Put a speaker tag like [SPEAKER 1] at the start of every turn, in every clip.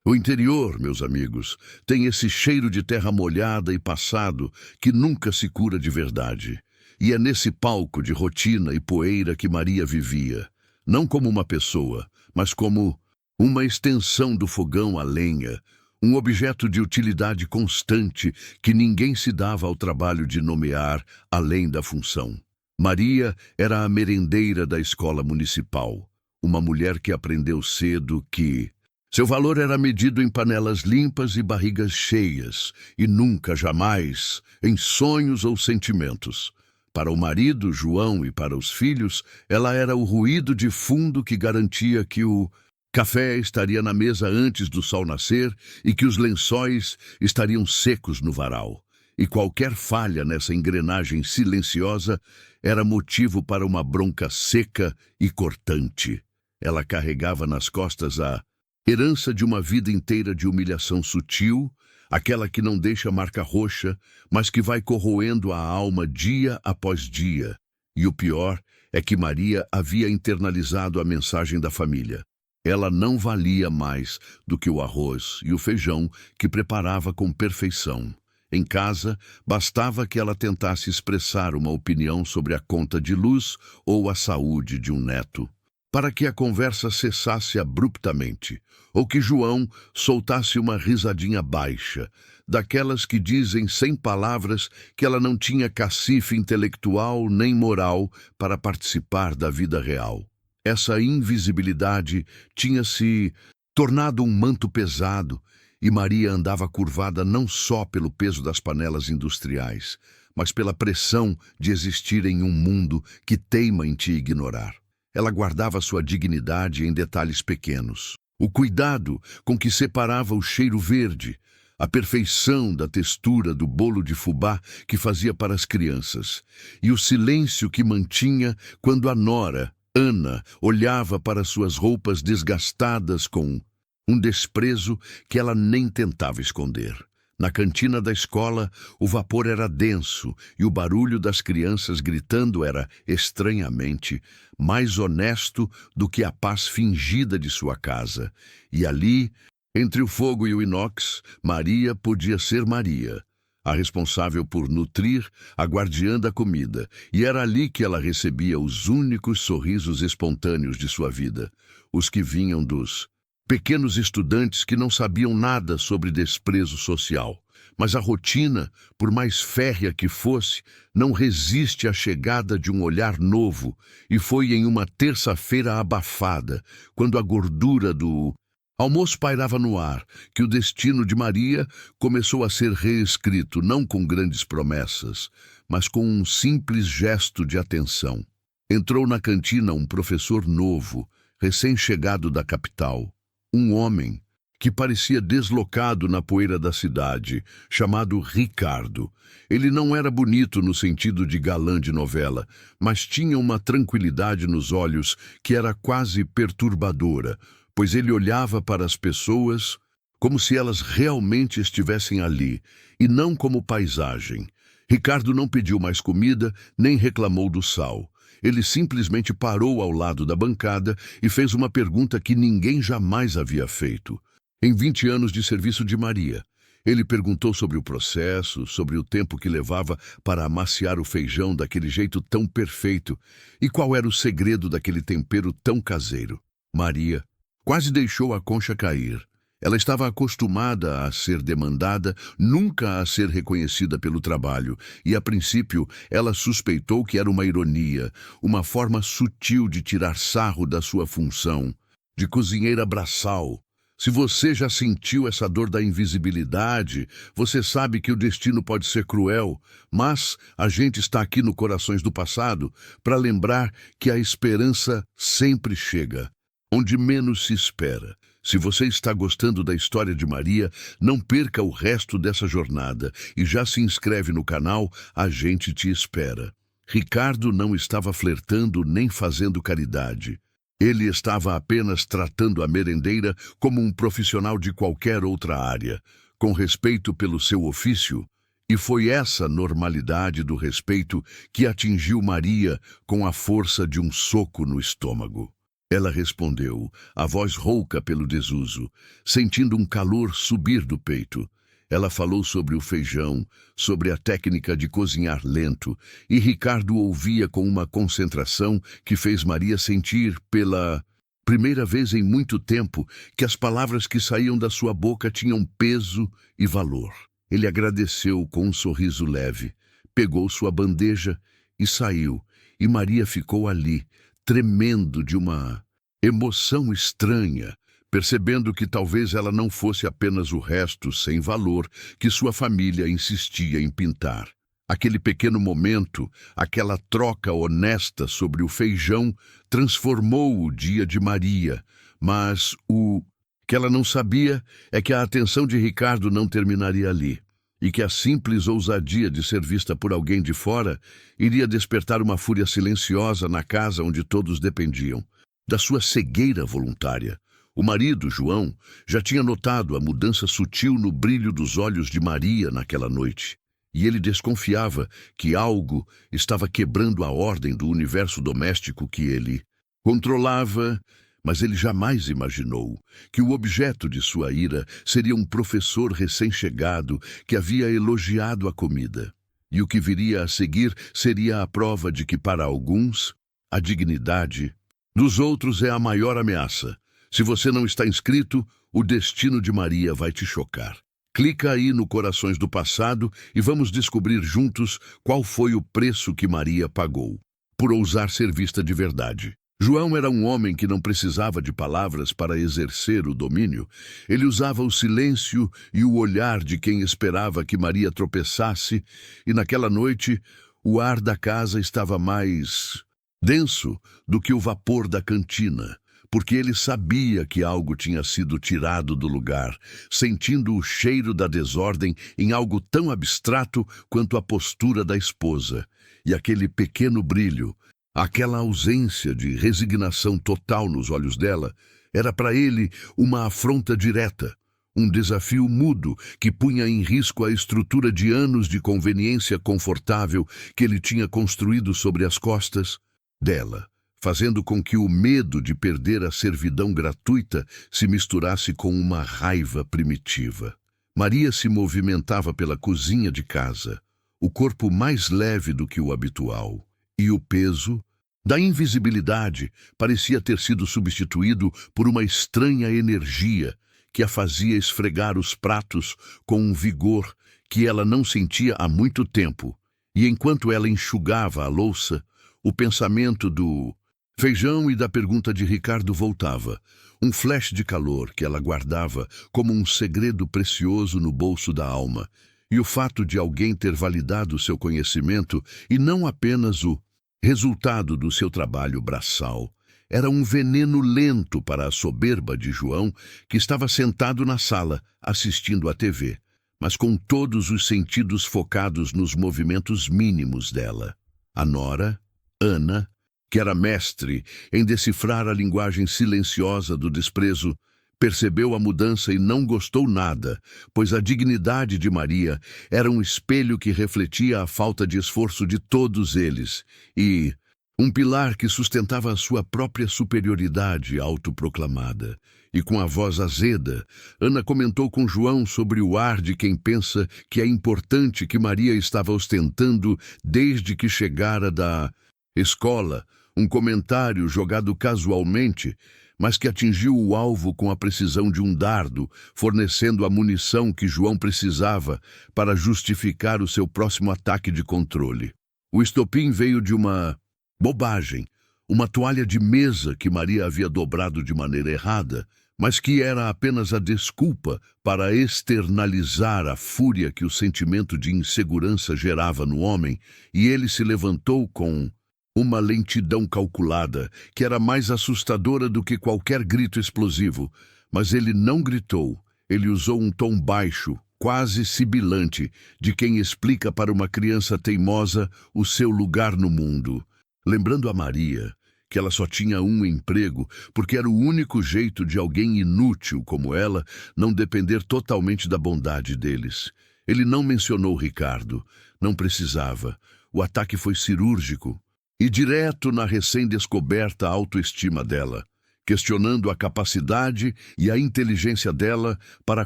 [SPEAKER 1] O interior, meus amigos, tem esse cheiro de terra molhada e passado que nunca se cura de verdade. E é nesse palco de rotina e poeira que Maria vivia, não como uma pessoa, mas como uma extensão do fogão a lenha, um objeto de utilidade constante que ninguém se dava ao trabalho de nomear além da função. Maria era a merendeira da escola municipal, uma mulher que aprendeu cedo que seu valor era medido em panelas limpas e barrigas cheias, e nunca, jamais, em sonhos ou sentimentos. Para o marido, João, e para os filhos, ela era o ruído de fundo que garantia que o café estaria na mesa antes do sol nascer e que os lençóis estariam secos no varal. E qualquer falha nessa engrenagem silenciosa era motivo para uma bronca seca e cortante. Ela carregava nas costas a herança de uma vida inteira de humilhação sutil, aquela que não deixa marca roxa, mas que vai corroendo a alma dia após dia. E o pior é que Maria havia internalizado a mensagem da família. Ela não valia mais do que o arroz e o feijão que preparava com perfeição. Em casa, bastava que ela tentasse expressar uma opinião sobre a conta de luz ou a saúde de um neto, para que a conversa cessasse abruptamente, ou que João soltasse uma risadinha baixa, daquelas que dizem sem palavras que ela não tinha cacife intelectual nem moral para participar da vida real. Essa invisibilidade tinha se tornado um manto pesado, e Maria andava curvada não só pelo peso das panelas industriais, mas pela pressão de existir em um mundo que teima em te ignorar. Ela guardava sua dignidade em detalhes pequenos. O cuidado com que separava o cheiro verde, a perfeição da textura do bolo de fubá que fazia para as crianças, e o silêncio que mantinha quando a nora, Ana, olhava para suas roupas desgastadas com um desprezo que ela nem tentava esconder. Na cantina da escola, o vapor era denso e o barulho das crianças gritando era, estranhamente, mais honesto do que a paz fingida de sua casa. E ali, entre o fogo e o inox, Maria podia ser Maria, a responsável por nutrir, a guardiã da comida, e era ali que ela recebia os únicos sorrisos espontâneos de sua vida, os que vinham dos pequenos estudantes que não sabiam nada sobre desprezo social. Mas a rotina, por mais férrea que fosse, não resiste à chegada de um olhar novo, e foi em uma terça-feira abafada, quando a gordura do almoço pairava no ar, que o destino de Maria começou a ser reescrito, não com grandes promessas, mas com um simples gesto de atenção. Entrou na cantina um professor novo, recém-chegado da capital, um homem que parecia deslocado na poeira da cidade, chamado Ricardo. Ele não era bonito no sentido de galã de novela, mas tinha uma tranquilidade nos olhos que era quase perturbadora, pois ele olhava para as pessoas como se elas realmente estivessem ali, e não como paisagem. Ricardo não pediu mais comida, nem reclamou do sal. Ele simplesmente parou ao lado da bancada e fez uma pergunta que ninguém jamais havia feito. Em 20 anos de serviço de Maria, ele perguntou sobre o processo, sobre o tempo que levava para amaciar o feijão daquele jeito tão perfeito e qual era o segredo daquele tempero tão caseiro. Maria quase deixou a concha cair. Ela estava acostumada a ser demandada, nunca a ser reconhecida pelo trabalho, e a princípio ela suspeitou que era uma ironia, uma forma sutil de tirar sarro da sua função, de cozinheira braçal. Se você já sentiu essa dor da invisibilidade, você sabe que o destino pode ser cruel, mas a gente está aqui no Corações do Passado para lembrar que a esperança sempre chega, onde menos se espera. Se você está gostando da história de Maria, não perca o resto dessa jornada e já se inscreve no canal, a gente te espera. Ricardo não estava flertando nem fazendo caridade. Ele estava apenas tratando a merendeira como um profissional de qualquer outra área, com respeito pelo seu ofício, e foi essa normalidade do respeito que atingiu Maria com a força de um soco no estômago. Ela respondeu, a voz rouca pelo desuso, sentindo um calor subir do peito. Ela falou sobre o feijão, sobre a técnica de cozinhar lento, e Ricardo ouvia com uma concentração que fez Maria sentir, pela primeira vez em muito tempo, que as palavras que saíam da sua boca tinham peso e valor. Ele agradeceu com um sorriso leve, pegou sua bandeja e saiu, e Maria ficou ali, tremendo de uma emoção estranha, percebendo que talvez ela não fosse apenas o resto sem valor que sua família insistia em pintar. Aquele pequeno momento, aquela troca honesta sobre o feijão, transformou o dia de Maria, mas o que ela não sabia é que a atenção de Ricardo não terminaria ali, e que a simples ousadia de ser vista por alguém de fora iria despertar uma fúria silenciosa na casa onde todos dependiam da sua cegueira voluntária. O marido, João, já tinha notado a mudança sutil no brilho dos olhos de Maria naquela noite, e ele desconfiava que algo estava quebrando a ordem do universo doméstico que ele controlava, mas ele jamais imaginou que o objeto de sua ira seria um professor recém-chegado que havia elogiado a comida. E o que viria a seguir seria a prova de que, para alguns, a dignidade dos outros é a maior ameaça. Se você não está inscrito, o destino de Maria vai te chocar. Clica aí no Corações do Passado e vamos descobrir juntos qual foi o preço que Maria pagou por ousar ser vista de verdade. João era um homem que não precisava de palavras para exercer o domínio. Ele usava o silêncio e o olhar de quem esperava que Maria tropeçasse, e naquela noite o ar da casa estava mais denso do que o vapor da cantina, porque ele sabia que algo tinha sido tirado do lugar, sentindo o cheiro da desordem em algo tão abstrato quanto a postura da esposa, e aquele pequeno brilho, aquela ausência de resignação total nos olhos dela, era para ele uma afronta direta, um desafio mudo que punha em risco a estrutura de anos de conveniência confortável que ele tinha construído sobre as costas dela, fazendo com que o medo de perder a servidão gratuita se misturasse com uma raiva primitiva. Maria se movimentava pela cozinha de casa, o corpo mais leve do que o habitual, e o peso da invisibilidade parecia ter sido substituído por uma estranha energia que a fazia esfregar os pratos com um vigor que ela não sentia há muito tempo. E enquanto ela enxugava a louça, o pensamento do feijão e da pergunta de Ricardo voltava, um flash de calor que ela guardava como um segredo precioso no bolso da alma, e o fato de alguém ter validado seu conhecimento e não apenas o resultado do seu trabalho braçal, era um veneno lento para a soberba de João, que estava sentado na sala, assistindo à TV, mas com todos os sentidos focados nos movimentos mínimos dela. A nora, Ana, que era mestre em decifrar a linguagem silenciosa do desprezo, percebeu a mudança e não gostou nada, pois a dignidade de Maria era um espelho que refletia a falta de esforço de todos eles e um pilar que sustentava a sua própria superioridade autoproclamada. E com a voz azeda, Ana comentou com João sobre o ar de quem pensa que é importante que Maria estava ostentando desde que chegara da escola, um comentário jogado casualmente, mas que atingiu o alvo com a precisão de um dardo, fornecendo a munição que João precisava para justificar o seu próximo ataque de controle. O estopim veio de uma bobagem, uma toalha de mesa que Maria havia dobrado de maneira errada, mas que era apenas a desculpa para externalizar a fúria que o sentimento de insegurança gerava no homem, e ele se levantou com uma lentidão calculada, que era mais assustadora do que qualquer grito explosivo. Mas ele não gritou, ele usou um tom baixo, quase sibilante, de quem explica para uma criança teimosa o seu lugar no mundo, lembrando a Maria que ela só tinha um emprego, porque era o único jeito de alguém inútil como ela não depender totalmente da bondade deles. Ele não mencionou Ricardo, não precisava. O ataque foi cirúrgico e direto na recém-descoberta autoestima dela. questionando a capacidade e a inteligência dela para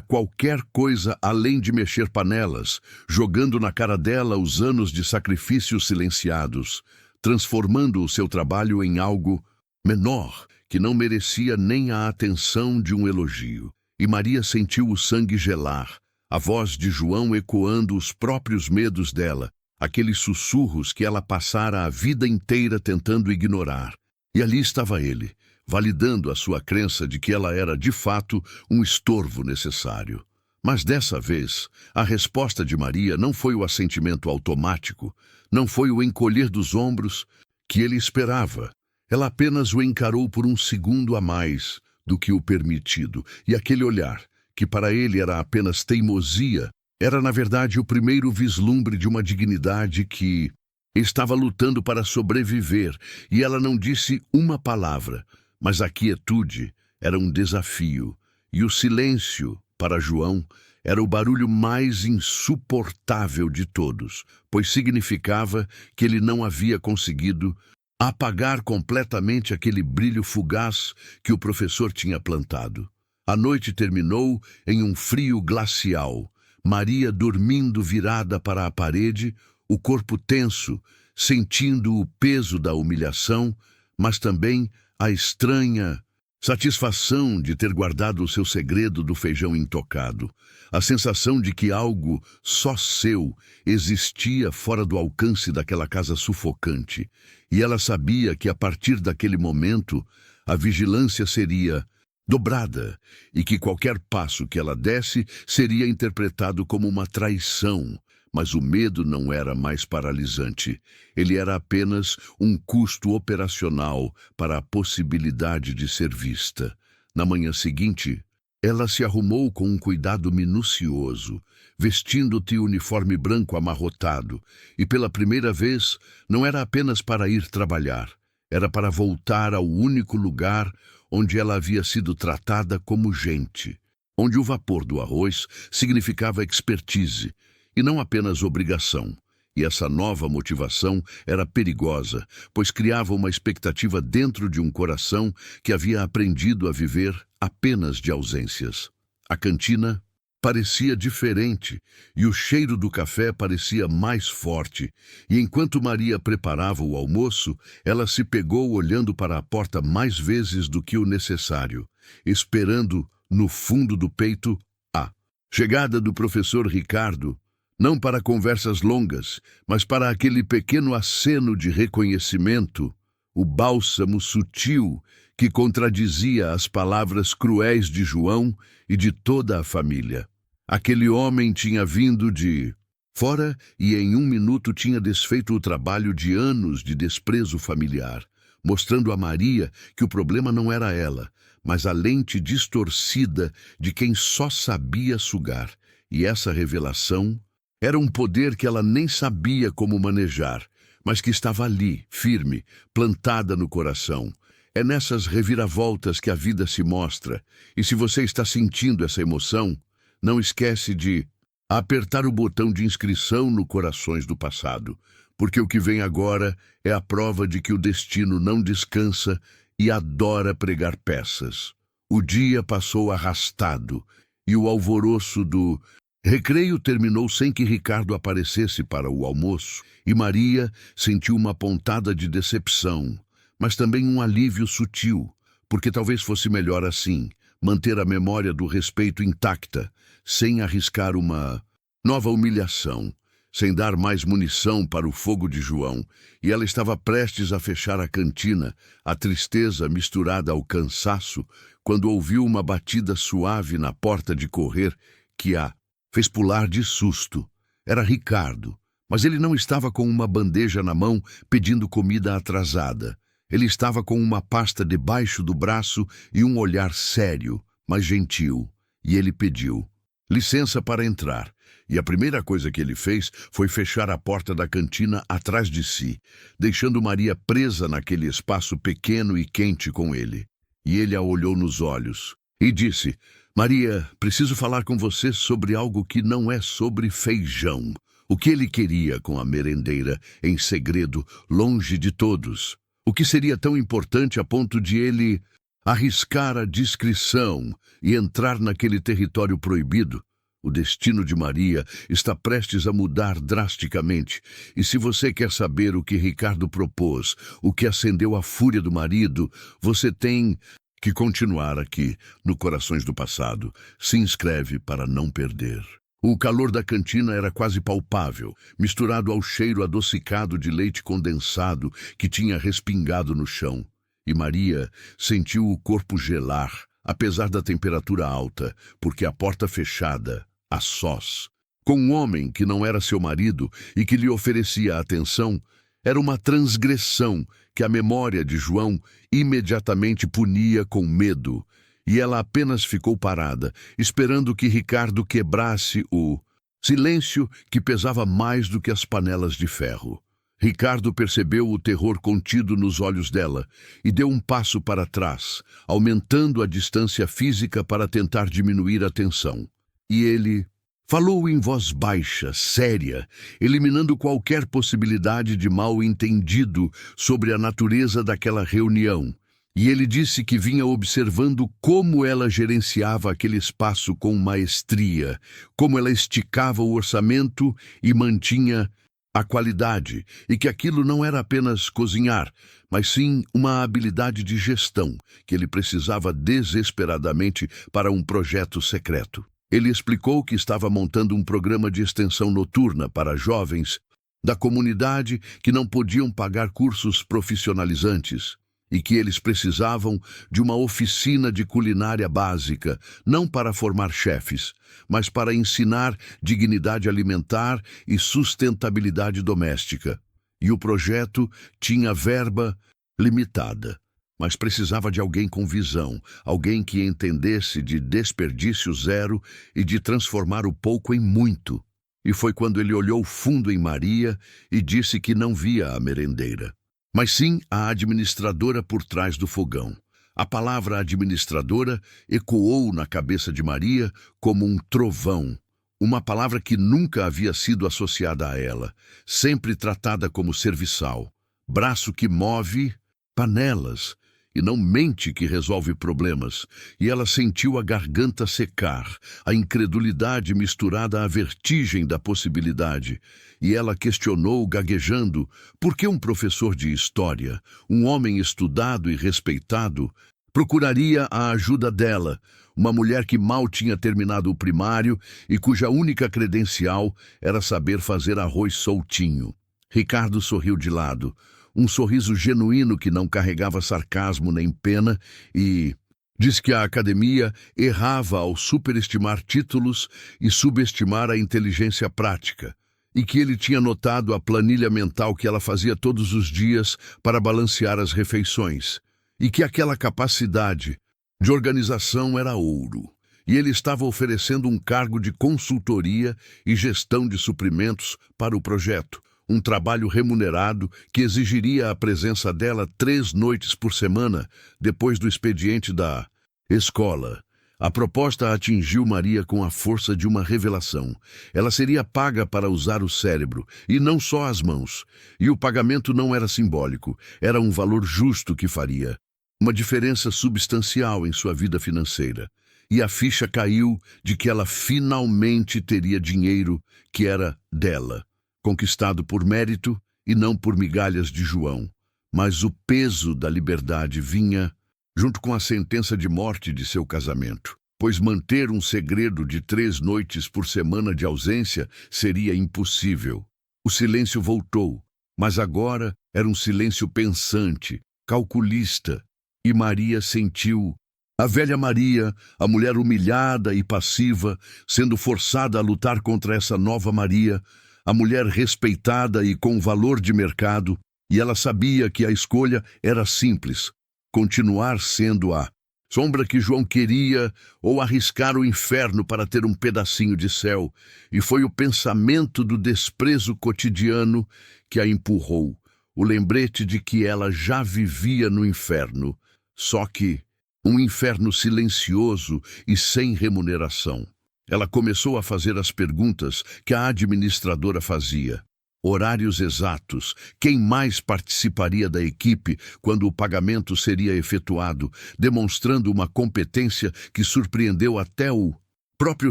[SPEAKER 1] qualquer coisa além de mexer panelas, jogando na cara dela os anos de sacrifícios silenciados, transformando o seu trabalho em algo menor, que não merecia nem a atenção de um elogio. E Maria sentiu o sangue gelar, a voz de João ecoando os próprios medos dela, aqueles sussurros que ela passara a vida inteira tentando ignorar. E ali estava ele, validando a sua crença de que ela era, de fato, um estorvo necessário. Mas dessa vez, a resposta de Maria não foi o assentimento automático, não foi o encolher dos ombros que ele esperava. Ela apenas o encarou por um segundo a mais do que o permitido, e aquele olhar, que para ele era apenas teimosia, era na verdade o primeiro vislumbre de uma dignidade que estava lutando para sobreviver, e ela não disse uma palavra, mas a quietude era um desafio, e o silêncio, para João, era o barulho mais insuportável de todos, pois significava que ele não havia conseguido apagar completamente aquele brilho fugaz que o professor tinha plantado. A noite terminou em um frio glacial, Maria dormindo virada para a parede, o corpo tenso, sentindo o peso da humilhação, mas também a estranha satisfação de ter guardado o seu segredo do feijão intocado, a sensação de que algo só seu existia fora do alcance daquela casa sufocante, e ela sabia que a partir daquele momento a vigilância seria dobrada e que qualquer passo que ela desse seria interpretado como uma traição. Mas o medo não era mais paralisante. Ele era apenas um custo operacional para a possibilidade de ser vista. Na manhã seguinte, ela se arrumou com um cuidado minucioso, vestindo-te o uniforme branco amarrotado, e pela primeira vez não era apenas para ir trabalhar, era para voltar ao único lugar onde ela havia sido tratada como gente, onde o vapor do arroz significava expertise, e não apenas obrigação. E essa nova motivação era perigosa, pois criava uma expectativa dentro de um coração que havia aprendido a viver apenas de ausências. A cantina parecia diferente, e o cheiro do café parecia mais forte, e enquanto Maria preparava o almoço, ela se pegou olhando para a porta mais vezes do que o necessário, esperando, no fundo do peito, a chegada do professor Ricardo, não para conversas longas, mas para aquele pequeno aceno de reconhecimento, o bálsamo sutil que contradizia as palavras cruéis de João e de toda a família. Aquele homem tinha vindo de fora e em um minuto tinha desfeito o trabalho de anos de desprezo familiar, mostrando a Maria que o problema não era ela, mas a lente distorcida de quem só sabia sugar. E essa revelação era um poder que ela nem sabia como manejar, mas que estava ali, firme, plantada no coração. É nessas reviravoltas que a vida se mostra, e se você está sentindo essa emoção, não esquece de apertar o botão de inscrição no Corações do Passado, porque o que vem agora é a prova de que o destino não descansa e adora pregar peças. O dia passou arrastado, e o alvoroço do recreio terminou sem que Ricardo aparecesse para o almoço, e Maria sentiu uma pontada de decepção, mas também um alívio sutil, porque talvez fosse melhor assim, manter a memória do respeito intacta, sem arriscar uma nova humilhação, sem dar mais munição para o fogo de João, e ela estava prestes a fechar a cantina, a tristeza misturada ao cansaço, quando ouviu uma batida suave na porta de correr que a fez pular de susto. Era Ricardo, mas ele não estava com uma bandeja na mão pedindo comida atrasada. Ele estava com uma pasta debaixo do braço e um olhar sério, mas gentil, e ele pediu licença para entrar. E a primeira coisa que ele fez foi fechar a porta da cantina atrás de si, deixando Maria presa naquele espaço pequeno e quente com ele. E ele a olhou nos olhos e disse: Maria, preciso falar com você sobre algo que não é sobre feijão. O que ele queria com a merendeira, em segredo, longe de todos? O que seria tão importante a ponto de ele arriscar a discrição e entrar naquele território proibido. O destino de Maria está prestes a mudar drasticamente. E se você quer saber o que Ricardo propôs, o que acendeu a fúria do marido, você tem que continuar aqui, no Corações do Passado. Se inscreve para não perder. O calor da cantina era quase palpável, misturado ao cheiro adocicado de leite condensado que tinha respingado no chão. E Maria sentiu o corpo gelar, apesar da temperatura alta, porque a porta fechada, a sós, com um homem que não era seu marido e que lhe oferecia atenção, era uma transgressão que a memória de João imediatamente punia com medo, e ela apenas ficou parada, esperando que Ricardo quebrasse o silêncio que pesava mais do que as panelas de ferro. Ricardo percebeu o terror contido nos olhos dela e deu um passo para trás, aumentando a distância física para tentar diminuir a tensão. E ele falou em voz baixa, séria, eliminando qualquer possibilidade de mal-entendido sobre a natureza daquela reunião. E ele disse que vinha observando como ela gerenciava aquele espaço com maestria, como ela esticava o orçamento e mantinha a qualidade, e que aquilo não era apenas cozinhar, mas sim uma habilidade de gestão que ele precisava desesperadamente para um projeto secreto. Ele explicou que estava montando um programa de extensão noturna para jovens da comunidade que não podiam pagar cursos profissionalizantes e que eles precisavam de uma oficina de culinária básica, não para formar chefes, mas para ensinar dignidade alimentar e sustentabilidade doméstica. E o projeto tinha verba limitada, mas precisava de alguém com visão, alguém que entendesse de desperdício zero e de transformar o pouco em muito. E foi quando ele olhou fundo em Maria e disse que não via a merendeira, mas sim a administradora por trás do fogão. A palavra administradora ecoou na cabeça de Maria como um trovão, uma palavra que nunca havia sido associada a ela, sempre tratada como serviçal, braço que move panelas, e não mente que resolve problemas, e ela sentiu a garganta secar, a incredulidade misturada à vertigem da possibilidade, e ela questionou, gaguejando, por que um professor de história, um homem estudado e respeitado, procuraria a ajuda dela, uma mulher que mal tinha terminado o primário e cuja única credencial era saber fazer arroz soltinho. Ricardo sorriu de lado, um sorriso genuíno que não carregava sarcasmo nem pena, e diz que a academia errava ao superestimar títulos e subestimar a inteligência prática, e que ele tinha notado a planilha mental que ela fazia todos os dias para balancear as refeições, e que aquela capacidade de organização era ouro. E ele estava oferecendo um cargo de consultoria e gestão de suprimentos para o projeto, um trabalho remunerado que exigiria a presença dela 3 noites por semana, depois do expediente da escola. A proposta atingiu Maria com a força de uma revelação. Ela seria paga para usar o cérebro, e não só as mãos. E o pagamento não era simbólico, era um valor justo que faria uma diferença substancial em sua vida financeira. E a ficha caiu de que ela finalmente teria dinheiro que era dela, conquistado por mérito e não por migalhas de João. Mas o peso da liberdade vinha junto com a sentença de morte de seu casamento, pois manter um segredo de 3 noites por semana de ausência seria impossível. O silêncio voltou, mas agora era um silêncio pensante, calculista, e Maria sentiu a velha Maria, a mulher humilhada e passiva, sendo forçada a lutar contra essa nova Maria, a mulher respeitada e com valor de mercado, e ela sabia que a escolha era simples: continuar sendo a sombra que João queria ou arriscar o inferno para ter um pedacinho de céu. E foi o pensamento do desprezo cotidiano que a empurrou, o lembrete de que ela já vivia no inferno, só que um inferno silencioso e sem remuneração. Ela começou a fazer as perguntas que a administradora fazia. horários exatos, quem mais participaria da equipe quando o pagamento seria efetuado, demonstrando uma competência que surpreendeu até o próprio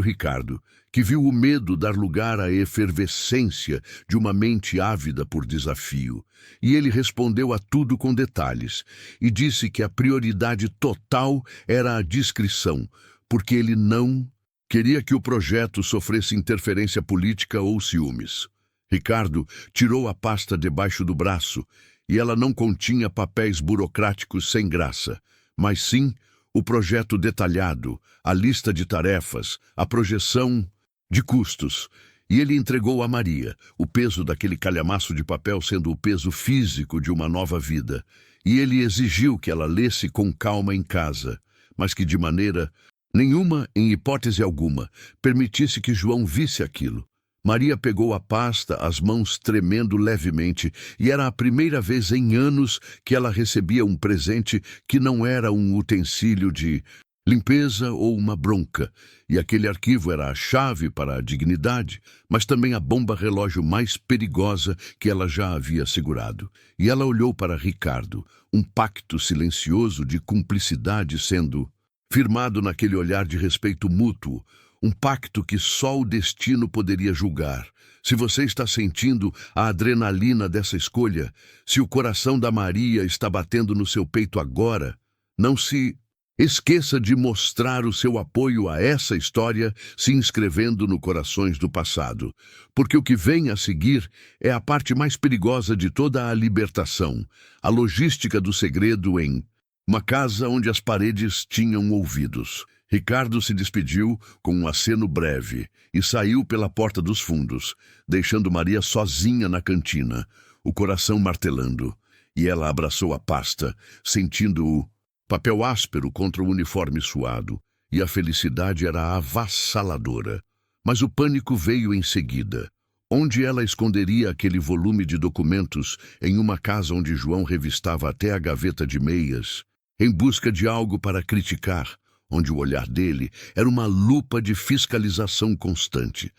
[SPEAKER 1] Ricardo, que viu o medo dar lugar à efervescência de uma mente ávida por desafio. E ele respondeu a tudo com detalhes, e disse que a prioridade total era a discrição, porque ele não queria que o projeto sofresse interferência política ou ciúmes. Ricardo tirou a pasta debaixo do braço, e ela não continha papéis burocráticos sem graça, mas sim o projeto detalhado, a lista de tarefas, a projeção de custos. E ele entregou a Maria, o peso daquele calhamaço de papel sendo o peso físico de uma nova vida. E ele exigiu que ela lesse com calma em casa, mas que de maneira nenhuma, em hipótese alguma, permitisse que João visse aquilo. Maria pegou a pasta, as mãos tremendo levemente, e era a primeira vez em anos que ela recebia um presente que não era um utensílio de limpeza ou uma bronca. E aquele arquivo era a chave para a dignidade, mas também a bomba relógio mais perigosa que ela já havia segurado. E ela olhou para Ricardo, um pacto silencioso de cumplicidade sendo firmado naquele olhar de respeito mútuo, um pacto que só o destino poderia julgar. Se você está sentindo a adrenalina dessa escolha, se o coração da Maria está batendo no seu peito agora, não se esqueça de mostrar o seu apoio a essa história se inscrevendo no Corações do Passado, porque o que vem a seguir é a parte mais perigosa de toda a libertação, a logística do segredo em uma casa onde as paredes tinham ouvidos. Ricardo se despediu com um aceno breve e saiu pela porta dos fundos, deixando Maria sozinha na cantina, o coração martelando, e ela abraçou a pasta, sentindo o papel áspero contra o uniforme suado, e a felicidade era avassaladora. Mas o pânico veio em seguida. Onde ela esconderia aquele volume de documentos em uma casa onde João revistava até a gaveta de meias, em busca de algo para criticar, onde o olhar dele era uma lupa de fiscalização constante.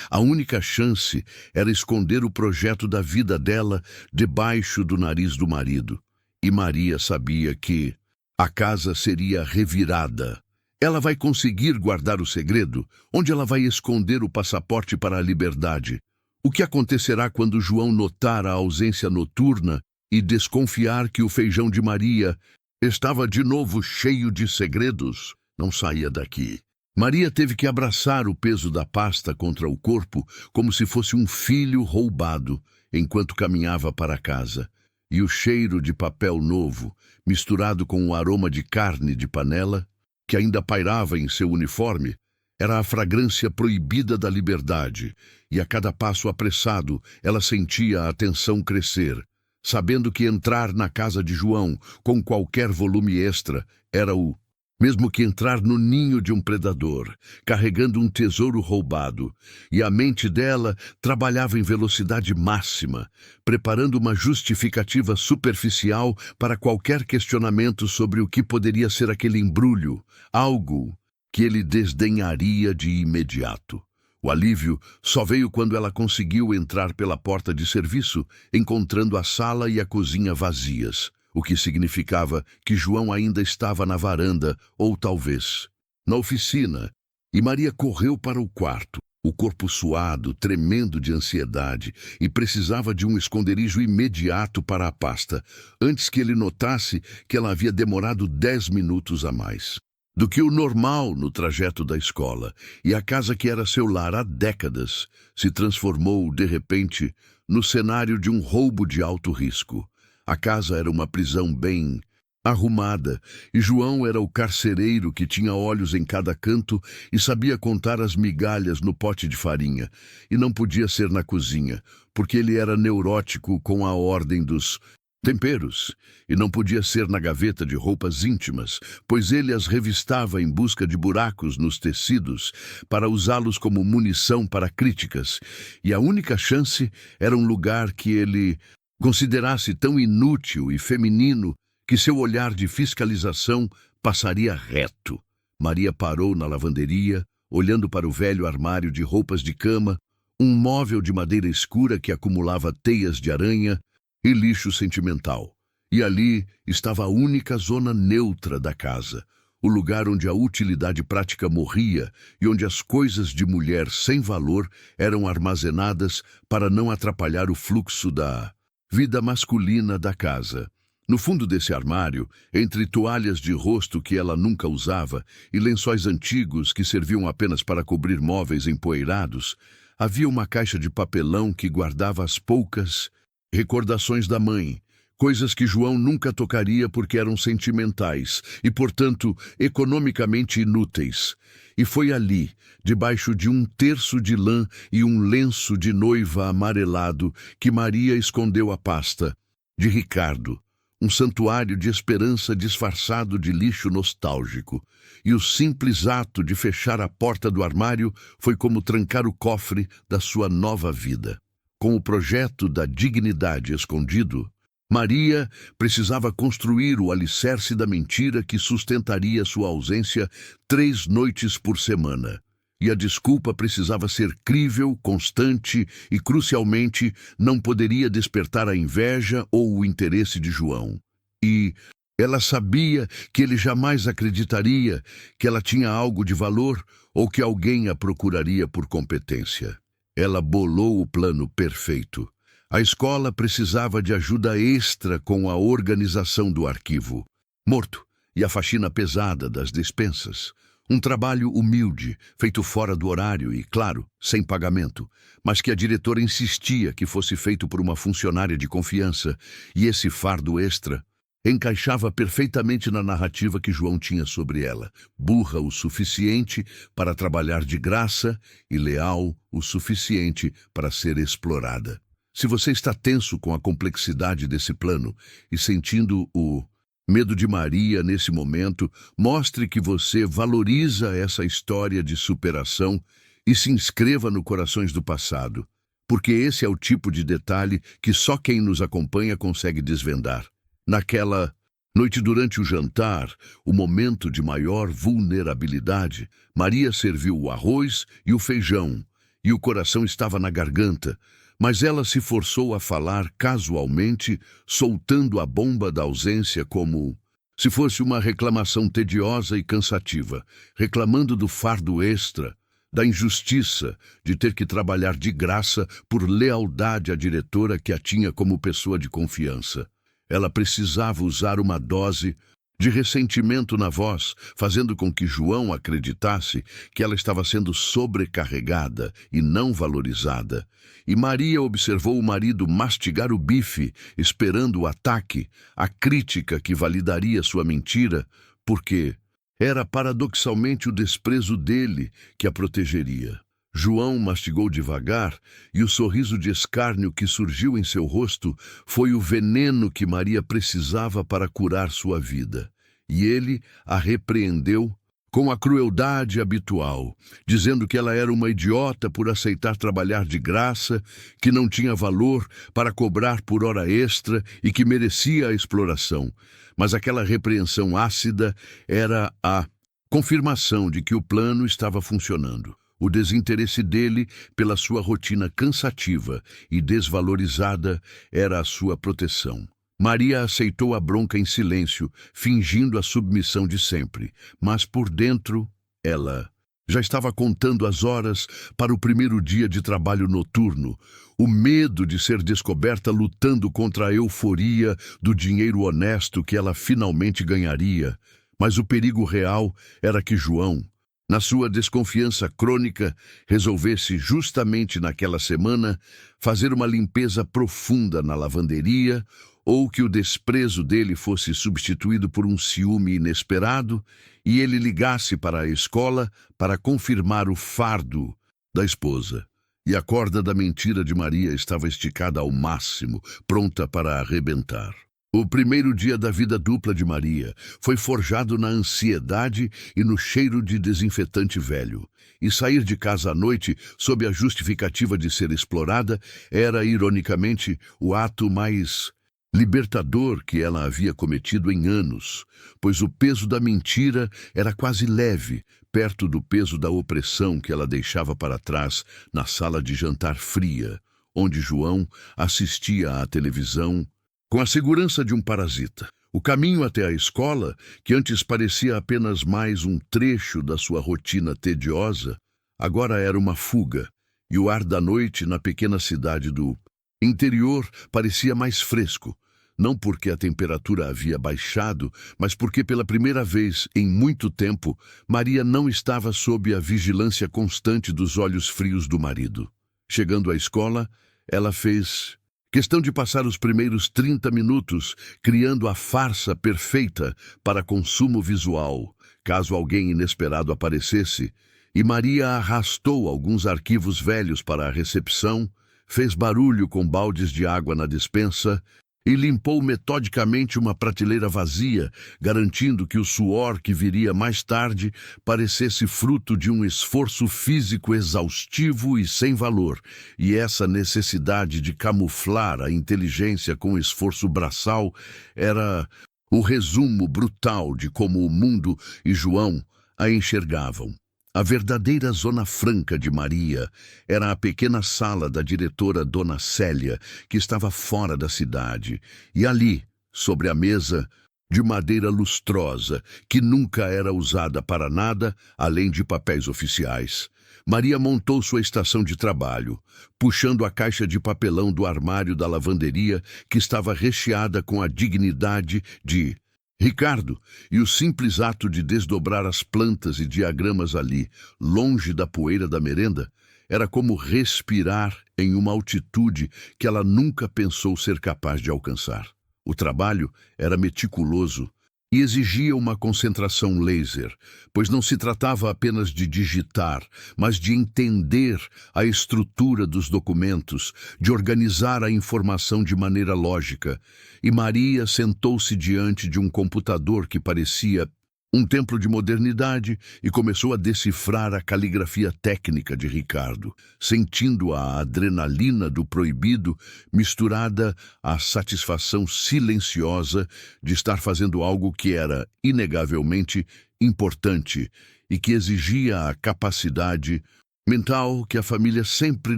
[SPEAKER 1] A única chance era esconder o projeto da vida dela debaixo do nariz do marido. E Maria sabia que a casa seria revirada. Ela vai conseguir guardar o segredo? Onde ela vai esconder o passaporte para a liberdade? O que acontecerá quando João notar a ausência noturna e desconfiar que o feijão de Maria estava de novo cheio de segredos? Não saía daqui. Maria teve que abraçar o peso da pasta contra o corpo como se fosse um filho roubado enquanto caminhava para casa. E o cheiro de papel novo, misturado com o aroma de carne de panela, que ainda pairava em seu uniforme, era a fragrância proibida da liberdade, e a cada passo apressado ela sentia a tensão crescer, sabendo que entrar na casa de João com qualquer volume extra era o mesmo que entrar no ninho de um predador, carregando um tesouro roubado, e a mente dela trabalhava em velocidade máxima, preparando uma justificativa superficial para qualquer questionamento sobre o que poderia ser aquele embrulho, algo que ele desdenharia de imediato. O alívio só veio quando ela conseguiu entrar pela porta de serviço, encontrando a sala e a cozinha vazias, o que significava que João ainda estava na varanda, ou talvez na oficina, e Maria correu para o quarto, o corpo suado, tremendo de ansiedade, e precisava de um esconderijo imediato para a pasta, antes que ele notasse que ela havia demorado 10 minutos a mais do que o normal no trajeto da escola, e a casa que era seu lar há décadas se transformou, de repente, no cenário de um roubo de alto risco. A casa era uma prisão bem arrumada, e João era o carcereiro que tinha olhos em cada canto e sabia contar as migalhas no pote de farinha, e não podia ser na cozinha, porque ele era neurótico com a ordem dos temperos, e não podia ser na gaveta de roupas íntimas, pois ele as revistava em busca de buracos nos tecidos para usá-los como munição para críticas, e a única chance era um lugar que ele considerasse tão inútil e feminino que seu olhar de fiscalização passaria reto. Maria parou na lavanderia, olhando para o velho armário de roupas de cama, um móvel de madeira escura que acumulava teias de aranha e lixo sentimental. E ali estava a única zona neutra da casa, o lugar onde a utilidade prática morria e onde as coisas de mulher sem valor eram armazenadas para não atrapalhar o fluxo da vida masculina da casa. No fundo desse armário, entre toalhas de rosto que ela nunca usava e lençóis antigos que serviam apenas para cobrir móveis empoeirados, havia uma caixa de papelão que guardava as poucas recordações da mãe, coisas que João nunca tocaria porque eram sentimentais e, portanto, economicamente inúteis. E foi ali, debaixo de um terço de lã e um lenço de noiva amarelado, que Maria escondeu a pasta de Ricardo, um santuário de esperança disfarçado de lixo nostálgico. E o simples ato de fechar a porta do armário foi como trancar o cofre da sua nova vida. Com o projeto da dignidade escondido, Maria precisava construir o alicerce da mentira que sustentaria sua ausência 3 noites por semana. E a desculpa precisava ser crível, constante e, crucialmente, não poderia despertar a inveja ou o interesse de João. E ela sabia que ele jamais acreditaria que ela tinha algo de valor ou que alguém a procuraria por competência. Ela bolou o plano perfeito. A escola precisava de ajuda extra com a organização do arquivo morto e a faxina pesada das despensas. Um trabalho humilde, feito fora do horário e, claro, sem pagamento, mas que a diretora insistia que fosse feito por uma funcionária de confiança, e esse fardo extra encaixava perfeitamente na narrativa que João tinha sobre ela, burra o suficiente para trabalhar de graça e leal o suficiente para ser explorada. Se você está tenso com a complexidade desse plano e sentindo o medo de Maria nesse momento, mostre que você valoriza essa história de superação e se inscreva no Corações do Passado, porque esse é o tipo de detalhe que só quem nos acompanha consegue desvendar. Naquela noite durante o jantar, o momento de maior vulnerabilidade, Maria serviu o arroz e o feijão, e o coração estava na garganta, mas ela se forçou a falar casualmente, soltando a bomba da ausência como se fosse uma reclamação tediosa e cansativa, reclamando do fardo extra, da injustiça de ter que trabalhar de graça por lealdade à diretora que a tinha como pessoa de confiança. Ela precisava usar uma dose de ressentimento na voz, fazendo com que João acreditasse que ela estava sendo sobrecarregada e não valorizada. E Maria observou o marido mastigar o bife, esperando o ataque, a crítica que validaria sua mentira, porque era paradoxalmente o desprezo dele que a protegeria. João mastigou devagar, e o sorriso de escárnio que surgiu em seu rosto foi o veneno que Maria precisava para curar sua vida. E ele a repreendeu com a crueldade habitual, dizendo que ela era uma idiota por aceitar trabalhar de graça, que não tinha valor para cobrar por hora extra e que merecia a exploração. Mas aquela repreensão ácida era a confirmação de que o plano estava funcionando. O desinteresse dele pela sua rotina cansativa e desvalorizada era a sua proteção. Maria aceitou a bronca em silêncio, fingindo a submissão de sempre, mas por dentro, ela já estava contando as horas para o primeiro dia de trabalho noturno, o medo de ser descoberta lutando contra a euforia do dinheiro honesto que ela finalmente ganharia. Mas o perigo real era que João, na sua desconfiança crônica, resolvesse justamente naquela semana fazer uma limpeza profunda na lavanderia, ou que o desprezo dele fosse substituído por um ciúme inesperado e ele ligasse para a escola para confirmar o fardo da esposa. E a corda da mentira de Maria estava esticada ao máximo, pronta para arrebentar. O primeiro dia da vida dupla de Maria foi forjado na ansiedade e no cheiro de desinfetante velho. E sair de casa à noite, sob a justificativa de ser explorada, era, ironicamente, o ato mais libertador que ela havia cometido em anos, pois o peso da mentira era quase leve, perto do peso da opressão que ela deixava para trás na sala de jantar fria, onde João assistia à televisão com a segurança de um parasita. O caminho até a escola, que antes parecia apenas mais um trecho da sua rotina tediosa, agora era uma fuga, e o ar da noite na pequena cidade do interior parecia mais fresco, não porque a temperatura havia baixado, mas porque pela primeira vez em muito tempo, Maria não estava sob a vigilância constante dos olhos frios do marido. Chegando à escola, ela fez questão de passar os primeiros 30 minutos criando a farsa perfeita para consumo visual, caso alguém inesperado aparecesse, e Maria arrastou alguns arquivos velhos para a recepção, fez barulho com baldes de água na despensa e limpou metodicamente uma prateleira vazia, garantindo que o suor que viria mais tarde parecesse fruto de um esforço físico exaustivo e sem valor, e essa necessidade de camuflar a inteligência com esforço braçal era o resumo brutal de como o mundo e João a enxergavam. A verdadeira zona franca de Maria era a pequena sala da diretora Dona Célia, que estava fora da cidade, e ali, sobre a mesa, de madeira lustrosa, que nunca era usada para nada além de papéis oficiais, Maria montou sua estação de trabalho, puxando a caixa de papelão do armário da lavanderia, que estava recheada com a dignidade de Ricardo, e o simples ato de desdobrar as plantas e diagramas ali, longe da poeira da merenda, era como respirar em uma altitude que ela nunca pensou ser capaz de alcançar. O trabalho era meticuloso e exigia uma concentração laser, pois não se tratava apenas de digitar, mas de entender a estrutura dos documentos, de organizar a informação de maneira lógica. E Maria sentou-se diante de um computador que parecia um templo de modernidade e começou a decifrar a caligrafia técnica de Ricardo, sentindo a adrenalina do proibido misturada à satisfação silenciosa de estar fazendo algo que era inegavelmente importante e que exigia a capacidade mental que a família sempre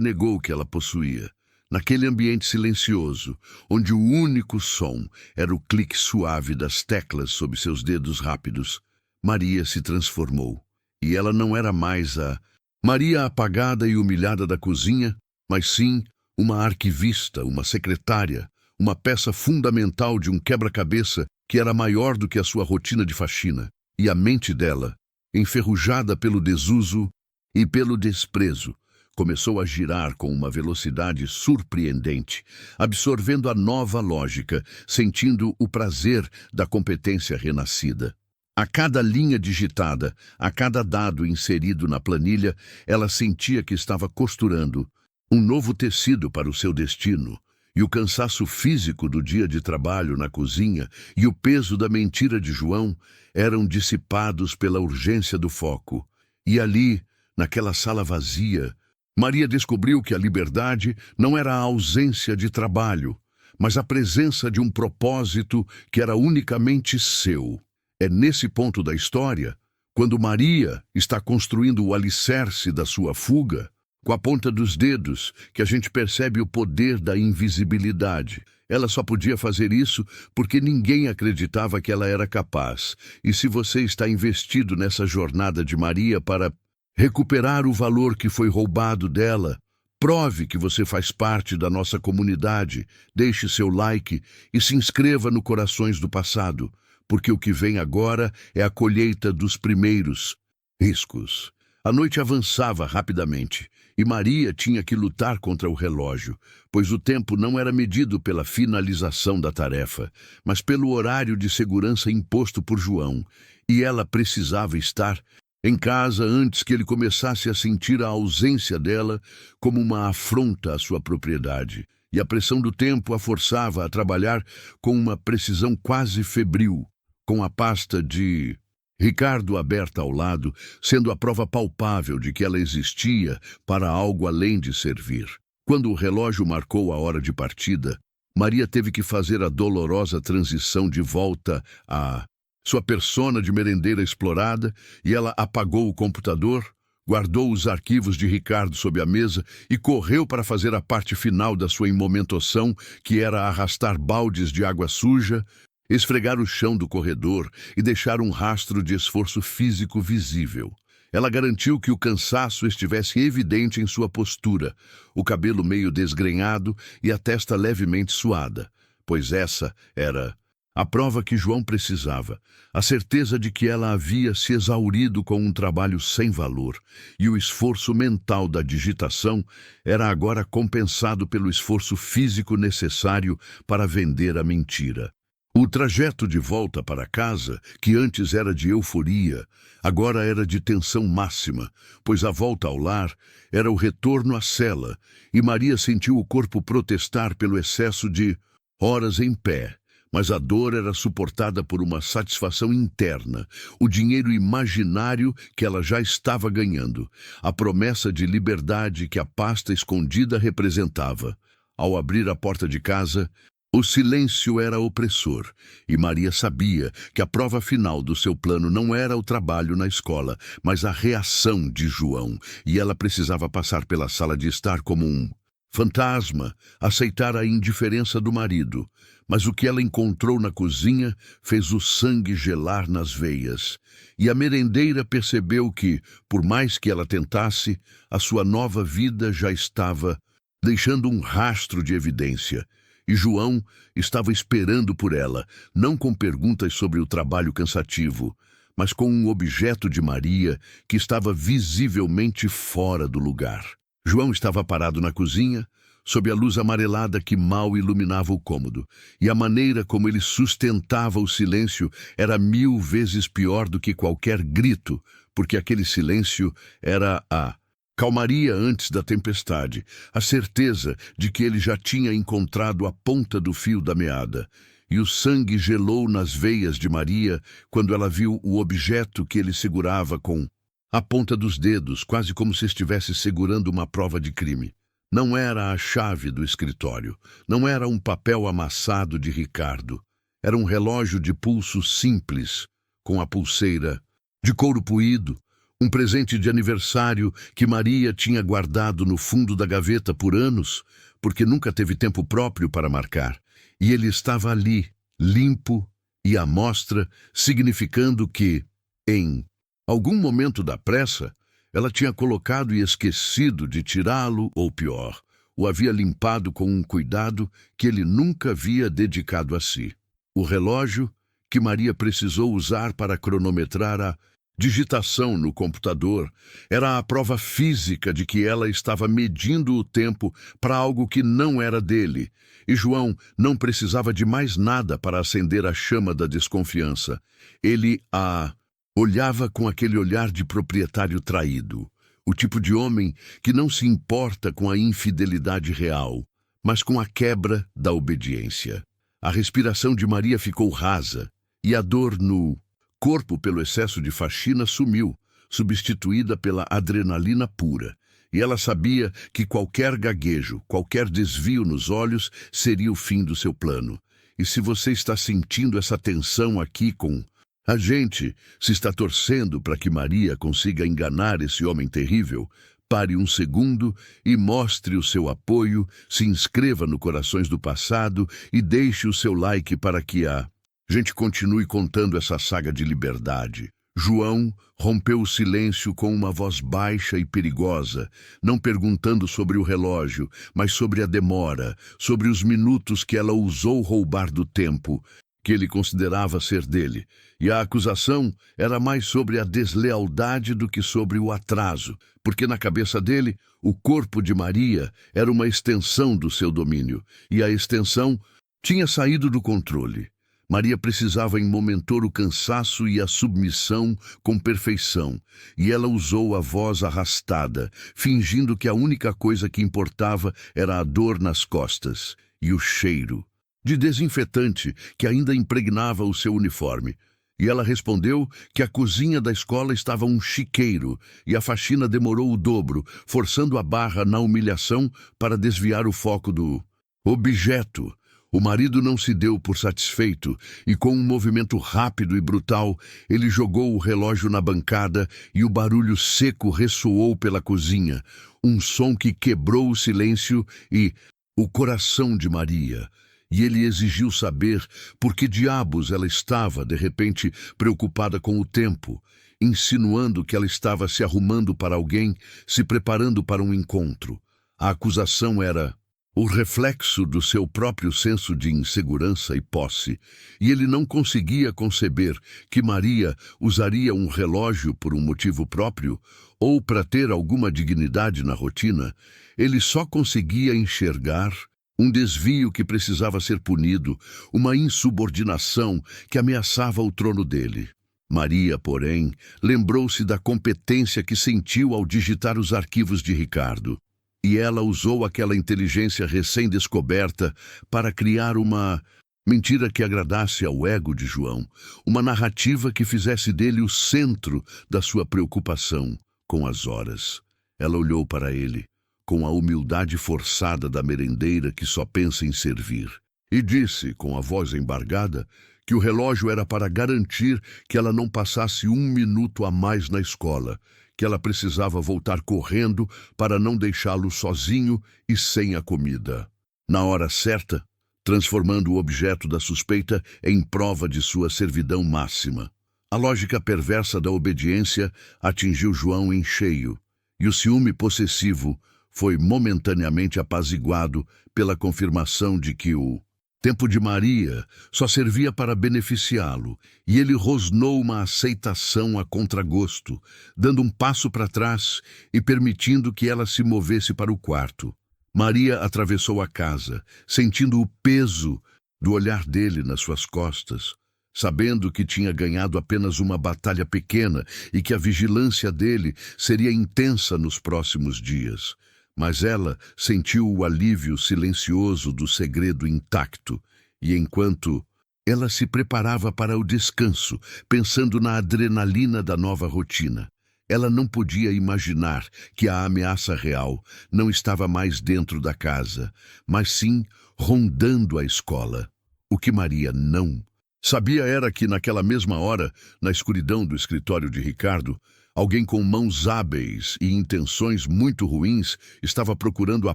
[SPEAKER 1] negou que ela possuía. Naquele ambiente silencioso, onde o único som era o clique suave das teclas sob seus dedos rápidos, Maria se transformou. E ela não era mais a Maria apagada e humilhada da cozinha, mas sim uma arquivista, uma secretária, uma peça fundamental de um quebra-cabeça que era maior do que a sua rotina de faxina. E a mente dela, enferrujada pelo desuso e pelo desprezo, começou a girar com uma velocidade surpreendente, absorvendo a nova lógica, sentindo o prazer da competência renascida. A cada linha digitada, a cada dado inserido na planilha, ela sentia que estava costurando um novo tecido para o seu destino, e o cansaço físico do dia de trabalho na cozinha e o peso da mentira de João eram dissipados pela urgência do foco. E ali, naquela sala vazia, Maria descobriu que a liberdade não era a ausência de trabalho, mas a presença de um propósito que era unicamente seu. É nesse ponto da história, quando Maria está construindo o alicerce da sua fuga, com a ponta dos dedos, que a gente percebe o poder da invisibilidade. Ela só podia fazer isso porque ninguém acreditava que ela era capaz. E se você está investido nessa jornada de Maria para recuperar o valor que foi roubado dela, prove que você faz parte da nossa comunidade, deixe seu like e se inscreva no Corações do Passado, porque o que vem agora é a colheita dos primeiros riscos. A noite avançava rapidamente e Maria tinha que lutar contra o relógio, pois o tempo não era medido pela finalização da tarefa, mas pelo horário de segurança imposto por João, e ela precisava estar em casa antes que ele começasse a sentir a ausência dela como uma afronta à sua propriedade. E a pressão do tempo a forçava a trabalhar com uma precisão quase febril, com a pasta de Ricardo aberta ao lado, sendo a prova palpável de que ela existia para algo além de servir. Quando o relógio marcou a hora de partida, Maria teve que fazer a dolorosa transição de volta à sua persona de merendeira explorada, e ela apagou o computador, guardou os arquivos de Ricardo sob a mesa e correu para fazer a parte final da sua imomentação, que era arrastar baldes de água suja, esfregar o chão do corredor e deixar um rastro de esforço físico visível. Ela garantiu que o cansaço estivesse evidente em sua postura, o cabelo meio desgrenhado e a testa levemente suada, pois essa era a prova que João precisava, a certeza de que ela havia se exaurido com um trabalho sem valor, e o esforço mental da digitação era agora compensado pelo esforço físico necessário para vender a mentira. O trajeto de volta para casa, que antes era de euforia, agora era de tensão máxima, pois a volta ao lar era o retorno à cela, e Maria sentiu o corpo protestar pelo excesso de horas em pé. Mas a dor era suportada por uma satisfação interna, o dinheiro imaginário que ela já estava ganhando, a promessa de liberdade que a pasta escondida representava. Ao abrir a porta de casa, o silêncio era opressor, e Maria sabia que a prova final do seu plano não era o trabalho na escola, mas a reação de João, e ela precisava passar pela sala de estar como um fantasma, aceitar a indiferença do marido. Mas o que ela encontrou na cozinha fez o sangue gelar nas veias, e a merendeira percebeu que, por mais que ela tentasse, a sua nova vida já estava deixando um rastro de evidência. E João estava esperando por ela, não com perguntas sobre o trabalho cansativo, mas com um objeto de Maria que estava visivelmente fora do lugar. João estava parado na cozinha, sob a luz amarelada que mal iluminava o cômodo, e a maneira como ele sustentava o silêncio era 1000 vezes pior do que qualquer grito, porque aquele silêncio era a calmaria antes da tempestade, a certeza de que ele já tinha encontrado a ponta do fio da meada. E o sangue gelou nas veias de Maria quando ela viu o objeto que ele segurava com a ponta dos dedos, quase como se estivesse segurando uma prova de crime. Não era a chave do escritório, não era um papel amassado de Ricardo. Era um relógio de pulso simples, com a pulseira de couro puído, um presente de aniversário que Maria tinha guardado no fundo da gaveta por anos, porque nunca teve tempo próprio para marcar. E ele estava ali, limpo e à mostra, significando que, em algum momento da pressa, ela tinha colocado e esquecido de tirá-lo, ou pior, o havia limpado com um cuidado que ele nunca havia dedicado a si. O relógio que Maria precisou usar para cronometrar a digitação no computador era a prova física de que ela estava medindo o tempo para algo que não era dele, e João não precisava de mais nada para acender a chama da desconfiança. Ele a olhava com aquele olhar de proprietário traído, o tipo de homem que não se importa com a infidelidade real, mas com a quebra da obediência. A respiração de Maria ficou rasa, e a dor no corpo pelo excesso de faxina sumiu, substituída pela adrenalina pura, e ela sabia que qualquer gaguejo, qualquer desvio nos olhos seria o fim do seu plano. E se você está sentindo essa tensão aqui com a gente, se está torcendo para que Maria consiga enganar esse homem terrível, pare um segundo e mostre o seu apoio, se inscreva no Corações do Passado e deixe o seu like para que a gente continue contando essa saga de liberdade. João rompeu o silêncio com uma voz baixa e perigosa, não perguntando sobre o relógio, mas sobre a demora, sobre os minutos que ela usou roubar do tempo que ele considerava ser dele, e a acusação era mais sobre a deslealdade do que sobre o atraso, porque na cabeça dele, o corpo de Maria era uma extensão do seu domínio, e a extensão tinha saído do controle. Maria precisava momentar o cansaço e a submissão com perfeição, e ela usou a voz arrastada, fingindo que a única coisa que importava era a dor nas costas e o cheiro de desinfetante que ainda impregnava o seu uniforme. E ela respondeu que a cozinha da escola estava um chiqueiro e a faxina demorou o dobro, forçando a barra na humilhação para desviar o foco do objeto, O marido não se deu por satisfeito e, com um movimento rápido e brutal, ele jogou o relógio na bancada e o barulho seco ressoou pela cozinha, um som que quebrou o silêncio e o coração de Maria. E ele exigiu saber por que diabos ela estava, de repente, preocupada com o tempo, insinuando que ela estava se arrumando para alguém, se preparando para um encontro. A acusação era o reflexo do seu próprio senso de insegurança e posse, e ele não conseguia conceber que Maria usaria um relógio por um motivo próprio ou para ter alguma dignidade na rotina. Ele só conseguia enxergar um desvio que precisava ser punido, uma insubordinação que ameaçava o trono dele. Maria, porém, lembrou-se da competência que sentiu ao digitar os arquivos de Ricardo. E ela usou aquela inteligência recém-descoberta para criar uma mentira que agradasse ao ego de João, uma narrativa que fizesse dele o centro da sua preocupação com as horas. Ela olhou para ele, com a humildade forçada da merendeira que só pensa em servir, e disse, com a voz embargada, que o relógio era para garantir que ela não passasse 1 minuto a mais na escola, que ela precisava voltar correndo para não deixá-lo sozinho e sem a comida. Na hora certa, transformando o objeto da suspeita em prova de sua servidão máxima. A lógica perversa da obediência atingiu João em cheio, e o ciúme possessivo foi momentaneamente apaziguado pela confirmação de que o tempo de Maria só servia para beneficiá-lo, e ele rosnou uma aceitação a contragosto, dando um passo para trás e permitindo que ela se movesse para o quarto. Maria atravessou a casa, sentindo o peso do olhar dele nas suas costas, sabendo que tinha ganhado apenas uma batalha pequena e que a vigilância dele seria intensa nos próximos dias. Mas ela sentiu o alívio silencioso do segredo intacto, e enquanto ela se preparava para o descanso, pensando na adrenalina da nova rotina, ela não podia imaginar que a ameaça real não estava mais dentro da casa, mas sim rondando a escola. O que Maria não sabia era que, naquela mesma hora, na escuridão do escritório de Ricardo, alguém com mãos hábeis e intenções muito ruins estava procurando a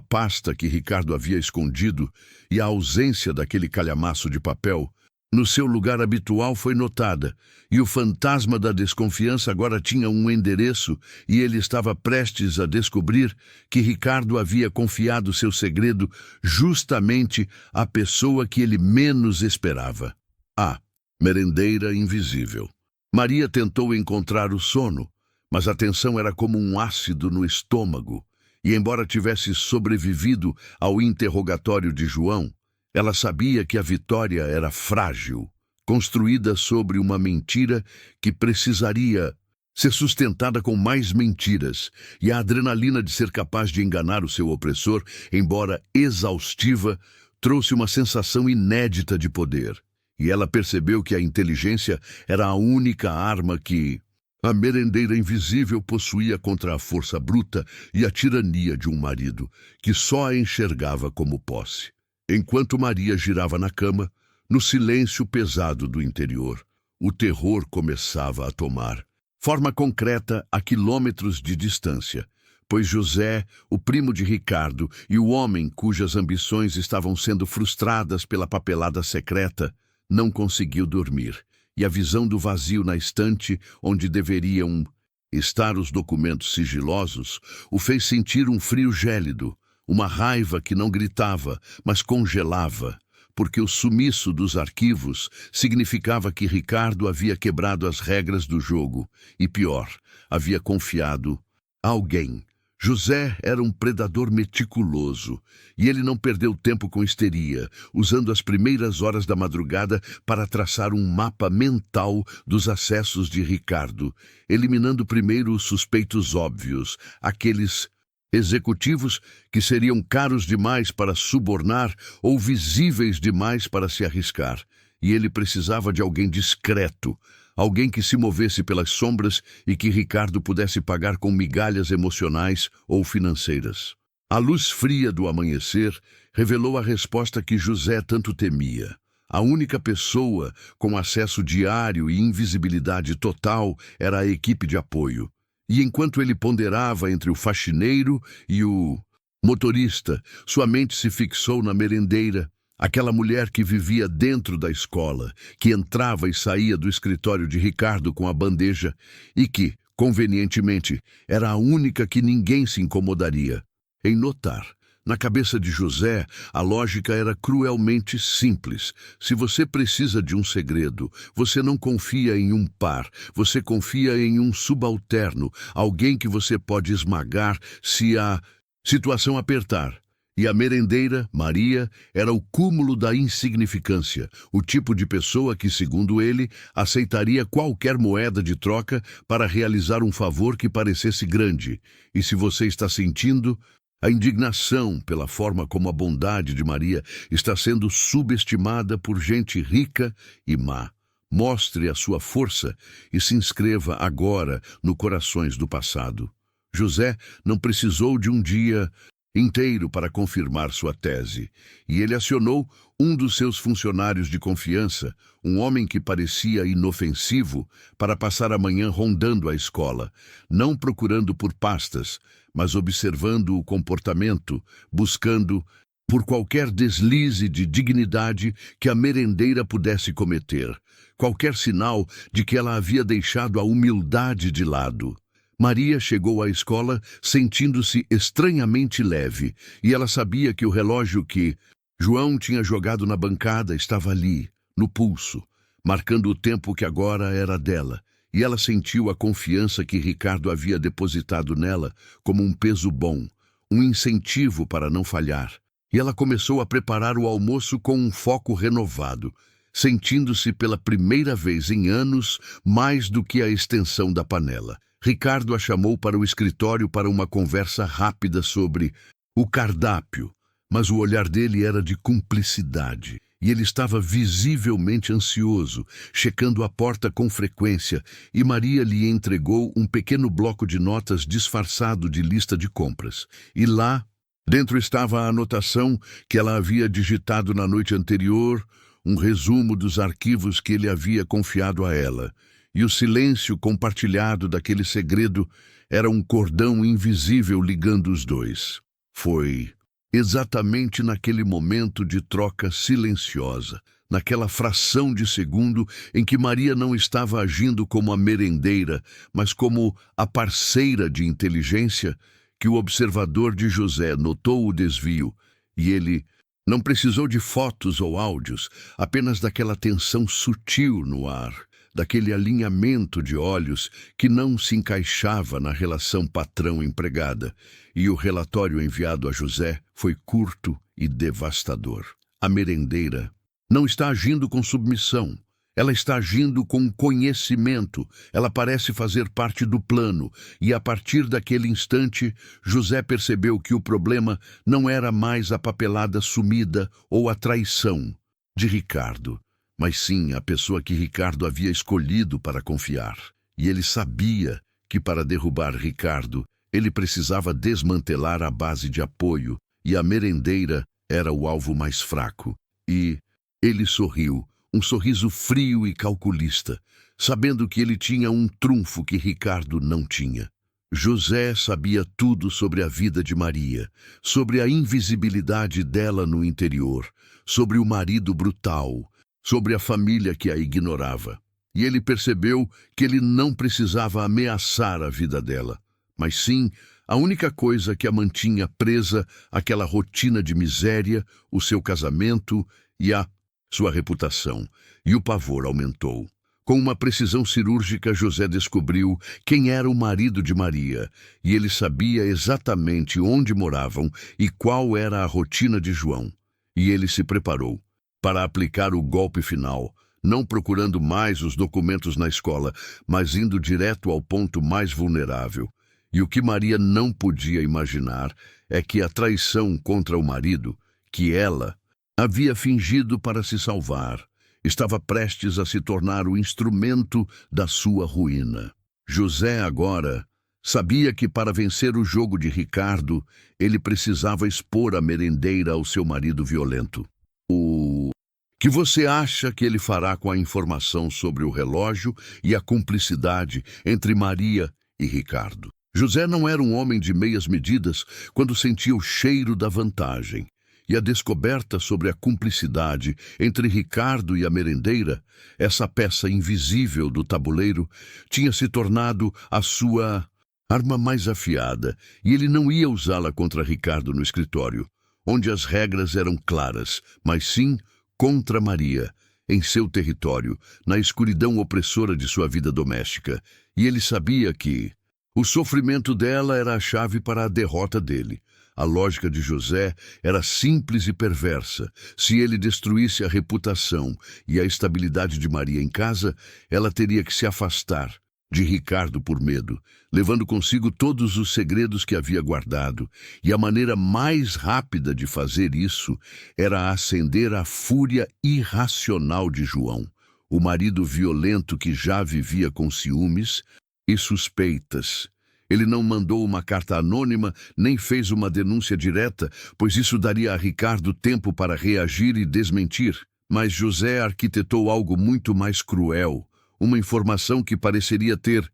[SPEAKER 1] pasta que Ricardo havia escondido, e a ausência daquele calhamaço de papel no seu lugar habitual foi notada, e o fantasma da desconfiança agora tinha um endereço, e ele estava prestes a descobrir que Ricardo havia confiado seu segredo justamente à pessoa que ele menos esperava. A merendeira invisível. Maria tentou encontrar o sono, mas a tensão era como um ácido no estômago, e embora tivesse sobrevivido ao interrogatório de João, ela sabia que a vitória era frágil, construída sobre uma mentira que precisaria ser sustentada com mais mentiras, e a adrenalina de ser capaz de enganar o seu opressor, embora exaustiva, trouxe uma sensação inédita de poder. E ela percebeu que a inteligência era a única arma que a merendeira invisível possuía contra a força bruta e a tirania de um marido, que só a enxergava como posse. Enquanto Maria girava na cama, no silêncio pesado do interior, o terror começava a tomar forma concreta a quilômetros de distância, pois José, o primo de Ricardo e o homem cujas ambições estavam sendo frustradas pela papelada secreta, não conseguiu dormir. E a visão do vazio na estante, onde deveriam estar os documentos sigilosos, o fez sentir um frio gélido, uma raiva que não gritava, mas congelava, porque o sumiço dos arquivos significava que Ricardo havia quebrado as regras do jogo, e pior, havia confiado a alguém. José era um predador meticuloso, e ele não perdeu tempo com histeria, usando as primeiras horas da madrugada para traçar um mapa mental dos acessos de Ricardo, eliminando primeiro os suspeitos óbvios, aqueles executivos que seriam caros demais para subornar ou visíveis demais para se arriscar, e ele precisava de alguém discreto, alguém que se movesse pelas sombras e que Ricardo pudesse pagar com migalhas emocionais ou financeiras. A luz fria do amanhecer revelou a resposta que José tanto temia. A única pessoa com acesso diário e invisibilidade total era a equipe de apoio. E enquanto ele ponderava entre o faxineiro e o motorista, sua mente se fixou na merendeira, aquela mulher que vivia dentro da escola, que entrava e saía do escritório de Ricardo com a bandeja e que, convenientemente, era a única que ninguém se incomodaria em notar. Na cabeça de José, a lógica era cruelmente simples. Se você precisa de um segredo, você não confia em um par, você confia em um subalterno, alguém que você pode esmagar se a situação apertar. E a merendeira, Maria, era o cúmulo da insignificância, o tipo de pessoa que, segundo ele, aceitaria qualquer moeda de troca para realizar um favor que parecesse grande. E se você está sentindo a indignação pela forma como a bondade de Maria está sendo subestimada por gente rica e má, mostre a sua força e se inscreva agora no Corações do Passado. José não precisou de um dia inteiro para confirmar sua tese, e ele acionou um dos seus funcionários de confiança, um homem que parecia inofensivo, para passar a manhã rondando a escola, não procurando por pastas, mas observando o comportamento, buscando por qualquer deslize de dignidade que a merendeira pudesse cometer, qualquer sinal de que ela havia deixado a humildade de lado. Maria chegou à escola sentindo-se estranhamente leve, e ela sabia que o relógio que João tinha jogado na bancada estava ali, no pulso, marcando o tempo que agora era dela, e ela sentiu a confiança que Ricardo havia depositado nela como um peso bom, um incentivo para não falhar. E ela começou a preparar o almoço com um foco renovado, sentindo-se pela primeira vez em anos mais do que a extensão da panela. Ricardo a chamou para o escritório para uma conversa rápida sobre o cardápio, mas o olhar dele era de cumplicidade, e ele estava visivelmente ansioso, checando a porta com frequência, e Maria lhe entregou um pequeno bloco de notas disfarçado de lista de compras. E lá, dentro estava a anotação que ela havia digitado na noite anterior, um resumo dos arquivos que ele havia confiado a ela. E o silêncio compartilhado daquele segredo era um cordão invisível ligando os dois. Foi exatamente naquele momento de troca silenciosa, naquela fração de segundo em que Maria não estava agindo como a merendeira, mas como a parceira de inteligência, que o observador de José notou o desvio, e ele não precisou de fotos ou áudios, apenas daquela tensão sutil no ar, daquele alinhamento de olhos que não se encaixava na relação patrão-empregada, e o relatório enviado a José foi curto e devastador. A merendeira não está agindo com submissão, ela está agindo com conhecimento, ela parece fazer parte do plano, e a partir daquele instante, José percebeu que o problema não era mais a papelada sumida ou a traição de Ricardo, mas sim a pessoa que Ricardo havia escolhido para confiar. E ele sabia que para derrubar Ricardo, ele precisava desmantelar a base de apoio, e a merendeira era o alvo mais fraco. E ele sorriu, um sorriso frio e calculista, sabendo que ele tinha um trunfo que Ricardo não tinha. José sabia tudo sobre a vida de Maria, sobre a invisibilidade dela no interior, sobre o marido brutal, sobre a família que a ignorava. E ele percebeu que ele não precisava ameaçar a vida dela, mas sim a única coisa que a mantinha presa àquela rotina de miséria, o seu casamento e a sua reputação. E o pavor aumentou. Com uma precisão cirúrgica, José descobriu quem era o marido de Maria, e ele sabia exatamente onde moravam e qual era a rotina de João. E ele se preparou para aplicar o golpe final, não procurando mais os documentos na escola, mas indo direto ao ponto mais vulnerável. E o que Maria não podia imaginar é que a traição contra o marido, que ela havia fingido para se salvar, estava prestes a se tornar o instrumento da sua ruína. José agora Sabia que para vencer o jogo de Ricardo, ele precisava expor a merendeira ao seu marido violento. O que você acha que ele fará com a informação sobre o relógio e a cumplicidade entre Maria e Ricardo? José não era um homem de meias medidas quando sentia o cheiro da vantagem. E a descoberta sobre a cumplicidade entre Ricardo e a merendeira, essa peça invisível do tabuleiro, tinha se tornado a sua arma mais afiada, e ele não ia usá-la contra Ricardo no escritório, onde as regras eram claras, mas sim contra Maria, em seu território, na escuridão opressora de sua vida doméstica. E ele sabia que o sofrimento dela era a chave para a derrota dele. A lógica de José era simples e perversa. Se ele destruísse a reputação e a estabilidade de Maria em casa, ela teria que se afastar de Ricardo por medo, levando consigo todos os segredos que havia guardado. E a maneira mais rápida de fazer isso era acender a fúria irracional de João, o marido violento que já vivia com ciúmes e suspeitas. Ele não mandou uma carta anônima, nem fez uma denúncia direta, pois isso daria a Ricardo tempo para reagir e desmentir. Mas José arquitetou algo muito mais cruel, uma informação que pareceria ter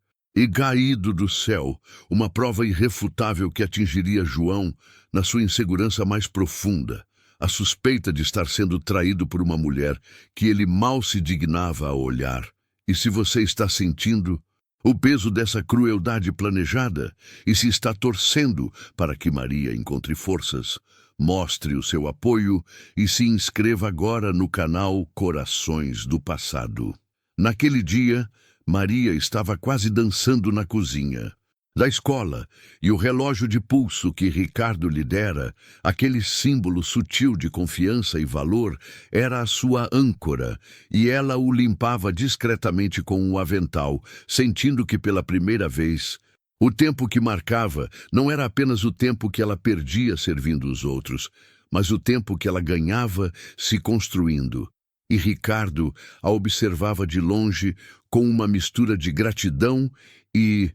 [SPEAKER 1] caído do céu, uma prova irrefutável que atingiria João na sua insegurança mais profunda, a suspeita de estar sendo traído por uma mulher que ele mal se dignava a olhar. E se você está sentindo o peso dessa crueldade planejada e se está torcendo para que Maria encontre forças, mostre o seu apoio e se inscreva agora no canal Corações do Passado. Naquele dia, Maria estava quase dançando na cozinha da escola, e o relógio de pulso que Ricardo lhe dera, aquele símbolo sutil de confiança e valor, era a sua âncora, e ela o limpava discretamente com um avental, sentindo que pela primeira vez o tempo que marcava não era apenas o tempo que ela perdia servindo os outros, mas o tempo que ela ganhava se construindo. E Ricardo a observava de longe com uma mistura de gratidão e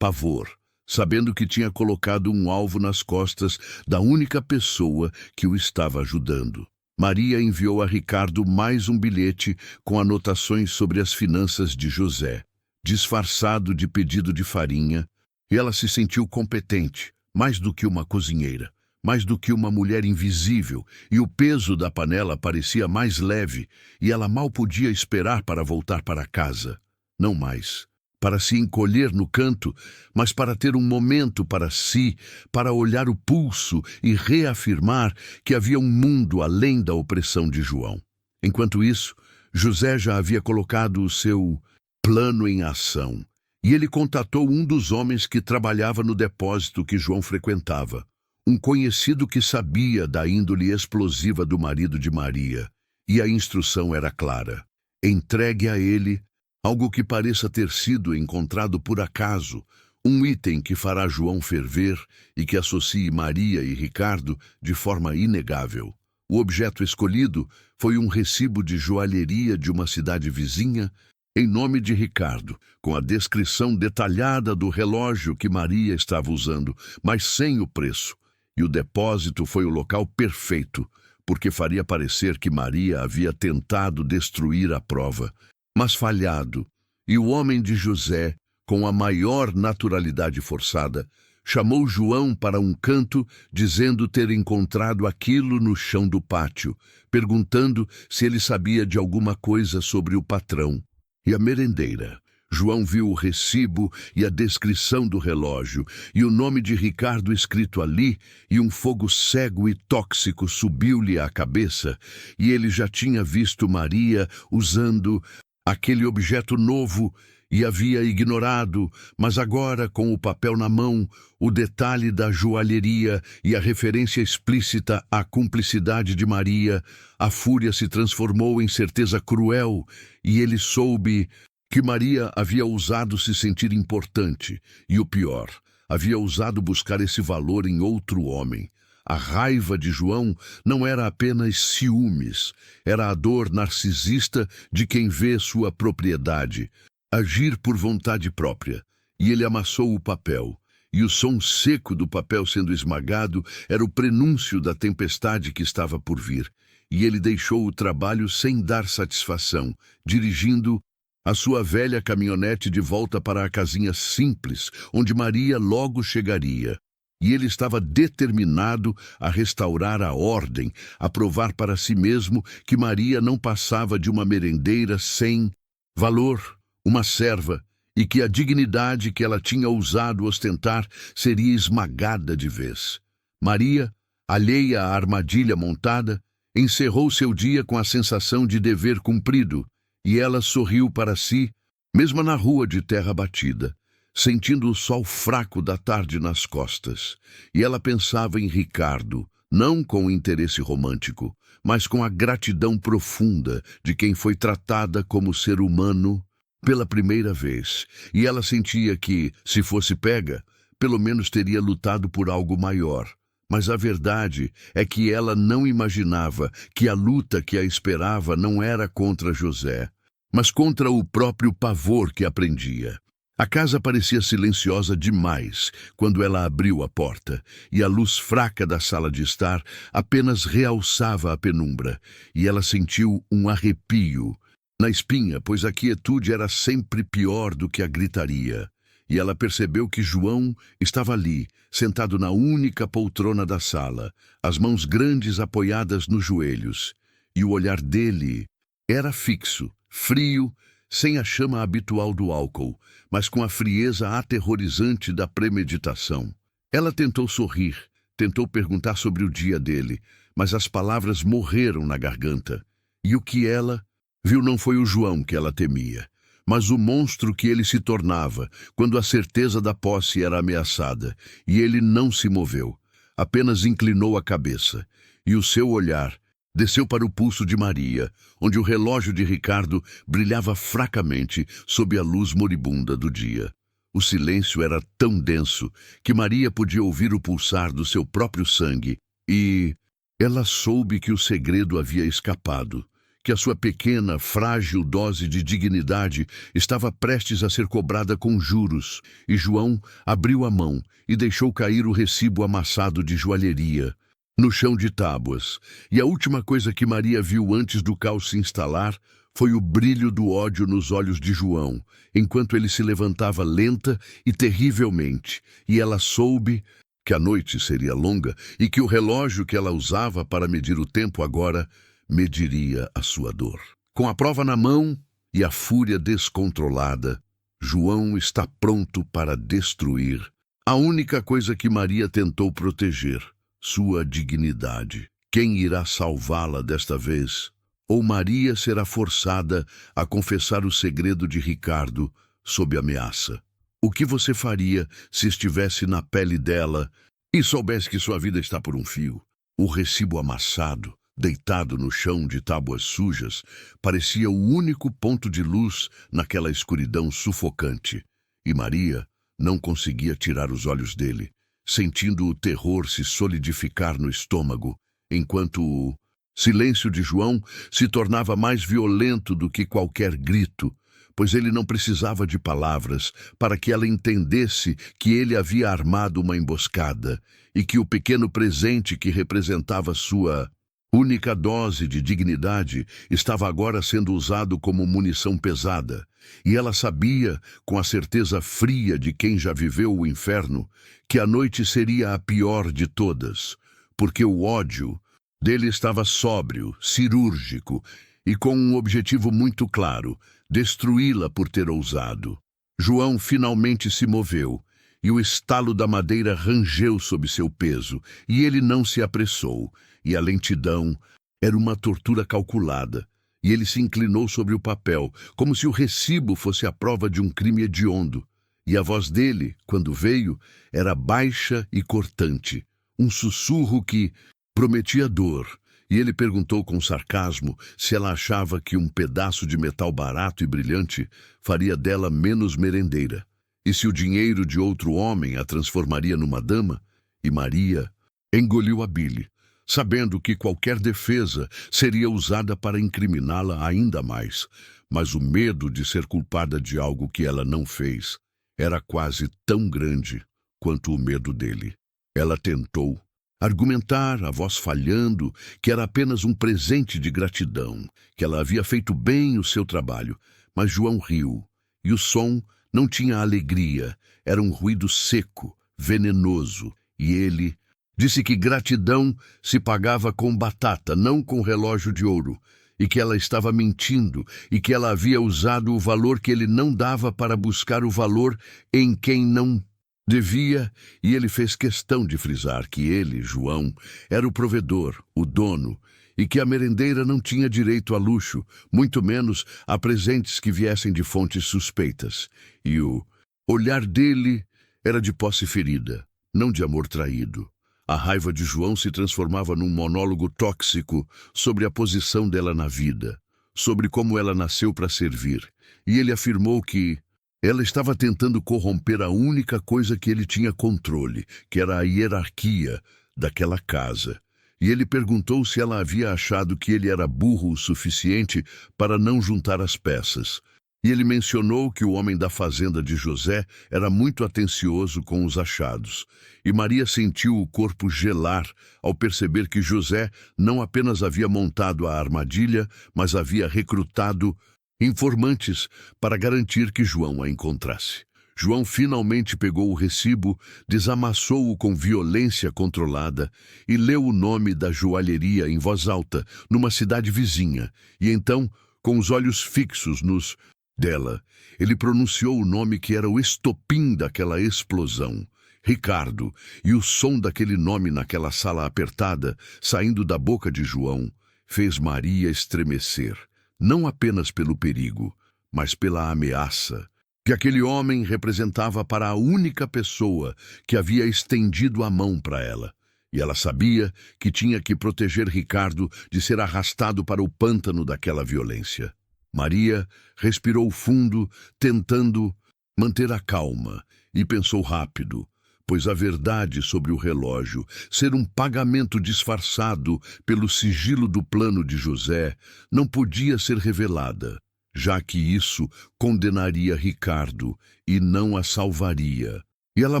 [SPEAKER 1] pavor, sabendo que tinha colocado um alvo nas costas da única pessoa que o estava ajudando. Maria enviou a Ricardo mais um bilhete com anotações sobre as finanças de José, disfarçado de pedido de farinha, e ela se sentiu competente, mais do que uma cozinheira, mais do que uma mulher invisível, e o peso da panela parecia mais leve, e ela mal podia esperar para voltar para casa. Não mais para se encolher no canto, mas para ter um momento para si, para olhar o pulso e reafirmar que havia um mundo além da opressão de João. Enquanto isso, José já havia colocado o seu plano em ação, e ele contatou um dos homens que trabalhava no depósito que João frequentava, um conhecido que sabia da índole explosiva do marido de Maria, e a instrução era clara: entregue a ele algo que pareça ter sido encontrado por acaso, um item que fará João ferver e que associe Maria e Ricardo de forma inegável. O objeto escolhido foi um recibo de joalheria de uma cidade vizinha, em nome de Ricardo, com a descrição detalhada do relógio que Maria estava usando, mas sem o preço. E o depósito foi o local perfeito, porque faria parecer que Maria havia tentado destruir a prova, mas falhado, e o homem de José, com a maior naturalidade forçada, chamou João para um canto, dizendo ter encontrado aquilo no chão do pátio, perguntando se ele sabia de alguma coisa sobre o patrão. E a merendeira. João viu o recibo e a descrição do relógio, e o nome de Ricardo escrito ali, e um fogo cego e tóxico subiu-lhe à cabeça, e ele já tinha visto Maria usando aquele objeto novo e havia ignorado, mas agora, com o papel na mão, o detalhe da joalheria e a referência explícita à cumplicidade de Maria, a fúria se transformou em certeza cruel, e ele soube que Maria havia ousado se sentir importante, e o pior, havia ousado buscar esse valor em outro homem. A raiva de João não era apenas ciúmes, era a dor narcisista de quem vê sua propriedade agir por vontade própria. E ele amassou o papel, e o som seco do papel sendo esmagado era o prenúncio da tempestade que estava por vir. E ele deixou o trabalho sem dar satisfação, dirigindo a sua velha caminhonete de volta para a casinha simples, onde Maria logo chegaria. E ele estava determinado a restaurar a ordem, a provar para si mesmo que Maria não passava de uma merendeira sem valor, uma serva, e que a dignidade que ela tinha ousado ostentar seria esmagada de vez. Maria, alheia à armadilha montada, encerrou seu dia com a sensação de dever cumprido, e ela sorriu para si, mesmo na rua de terra batida, sentindo o sol fraco da tarde nas costas. E ela pensava em Ricardo, não com interesse romântico, mas com a gratidão profunda de quem foi tratada como ser humano pela primeira vez. E ela sentia que, se fosse pega, pelo menos teria lutado por algo maior. Mas a verdade é que ela não imaginava que a luta que a esperava não era contra José, mas contra o próprio pavor que a prendia. A casa parecia silenciosa demais quando ela abriu a porta, e a luz fraca da sala de estar apenas realçava a penumbra, e ela sentiu um arrepio na espinha, pois a quietude era sempre pior do que a gritaria. E ela percebeu que João estava ali, sentado na única poltrona da sala, as mãos grandes apoiadas nos joelhos, e o olhar dele era fixo, frio, sem a chama habitual do álcool, mas com a frieza aterrorizante da premeditação. Ela tentou sorrir, tentou perguntar sobre o dia dele, mas as palavras morreram na garganta. E o que ela viu não foi o João que ela temia, mas o monstro que ele se tornava quando a certeza da posse era ameaçada, e ele não se moveu, apenas inclinou a cabeça, e o seu olhar desceu para o pulso de Maria, onde o relógio de Ricardo brilhava fracamente sob a luz moribunda do dia. O silêncio era tão denso que Maria podia ouvir o pulsar do seu próprio sangue, e ela soube que o segredo havia escapado, que a sua pequena, frágil dose de dignidade estava prestes a ser cobrada com juros, e João abriu a mão e deixou cair o recibo amassado de joalheria no chão de tábuas, e a última coisa que Maria viu antes do caos se instalar foi o brilho do ódio nos olhos de João, enquanto ele se levantava lenta e terrivelmente, e ela soube que a noite seria longa e que o relógio que ela usava para medir o tempo agora mediria a sua dor. Com a prova na mão e a fúria descontrolada, João está pronto para destruir a única coisa que Maria tentou proteger, sua dignidade. Quem irá salvá-la desta vez? Ou Maria será forçada a confessar o segredo de Ricardo sob ameaça? O que você faria se estivesse na pele dela e soubesse que sua vida está por um fio? O recibo amassado, deitado no chão de tábuas sujas, parecia o único ponto de luz naquela escuridão sufocante. E Maria não conseguia tirar os olhos dele, sentindo o terror se solidificar no estômago, enquanto o silêncio de João se tornava mais violento do que qualquer grito, pois ele não precisava de palavras para que ela entendesse que ele havia armado uma emboscada e que o pequeno presente que representava sua única dose de dignidade estava agora sendo usado como munição pesada, e ela sabia, com a certeza fria de quem já viveu o inferno, que a noite seria a pior de todas, porque o ódio dele estava sóbrio, cirúrgico e com um objetivo muito claro: destruí-la por ter ousado. João finalmente se moveu, e o estalo da madeira rangeu sob seu peso, e ele não se apressou, e a lentidão era uma tortura calculada, e ele se inclinou sobre o papel, como se o recibo fosse a prova de um crime hediondo, e a voz dele, quando veio, era baixa e cortante, um sussurro que prometia dor, e ele perguntou com sarcasmo se ela achava que um pedaço de metal barato e brilhante faria dela menos merendeira, e se o dinheiro de outro homem a transformaria numa dama. E Maria engoliu a bile, sabendo que qualquer defesa seria usada para incriminá-la ainda mais, mas o medo de ser culpada de algo que ela não fez era quase tão grande quanto o medo dele. Ela tentou argumentar, a voz falhando, que era apenas um presente de gratidão, que ela havia feito bem o seu trabalho, mas João riu, e o som não tinha alegria, era um ruído seco, venenoso, e ele disse que gratidão se pagava com batata, não com relógio de ouro, e que ela estava mentindo, e que ela havia usado o valor que ele não dava para buscar o valor em quem não devia, e ele fez questão de frisar que ele, João, era o provedor, o dono, e que a merendeira não tinha direito a luxo, muito menos a presentes que viessem de fontes suspeitas. E o olhar dele era de posse ferida, não de amor traído. A raiva de João se transformava num monólogo tóxico sobre a posição dela na vida, sobre como ela nasceu para servir, e ele afirmou que ela estava tentando corromper a única coisa que ele tinha controle, que era a hierarquia daquela casa. E ele perguntou se ela havia achado que ele era burro o suficiente para não juntar as peças. E ele mencionou que o homem da fazenda de José era muito atencioso com os achados. E Maria sentiu o corpo gelar ao perceber que José não apenas havia montado a armadilha, mas havia recrutado informantes para garantir que João a encontrasse. João finalmente pegou o recibo, desamassou-o com violência controlada e leu o nome da joalheria em voz alta, numa cidade vizinha, e então, com os olhos fixos nos dela, ele pronunciou o nome que era o estopim daquela explosão. Ricardo, e o som daquele nome naquela sala apertada, saindo da boca de João, fez Maria estremecer, não apenas pelo perigo, mas pela ameaça que aquele homem representava para a única pessoa que havia estendido a mão para ela. E ela sabia que tinha que proteger Ricardo de ser arrastado para o pântano daquela violência. Maria respirou fundo, tentando manter a calma, e pensou rápido, pois a verdade sobre o relógio ser um pagamento disfarçado pelo sigilo do plano de José não podia ser revelada, já que isso condenaria Ricardo e não a salvaria. E ela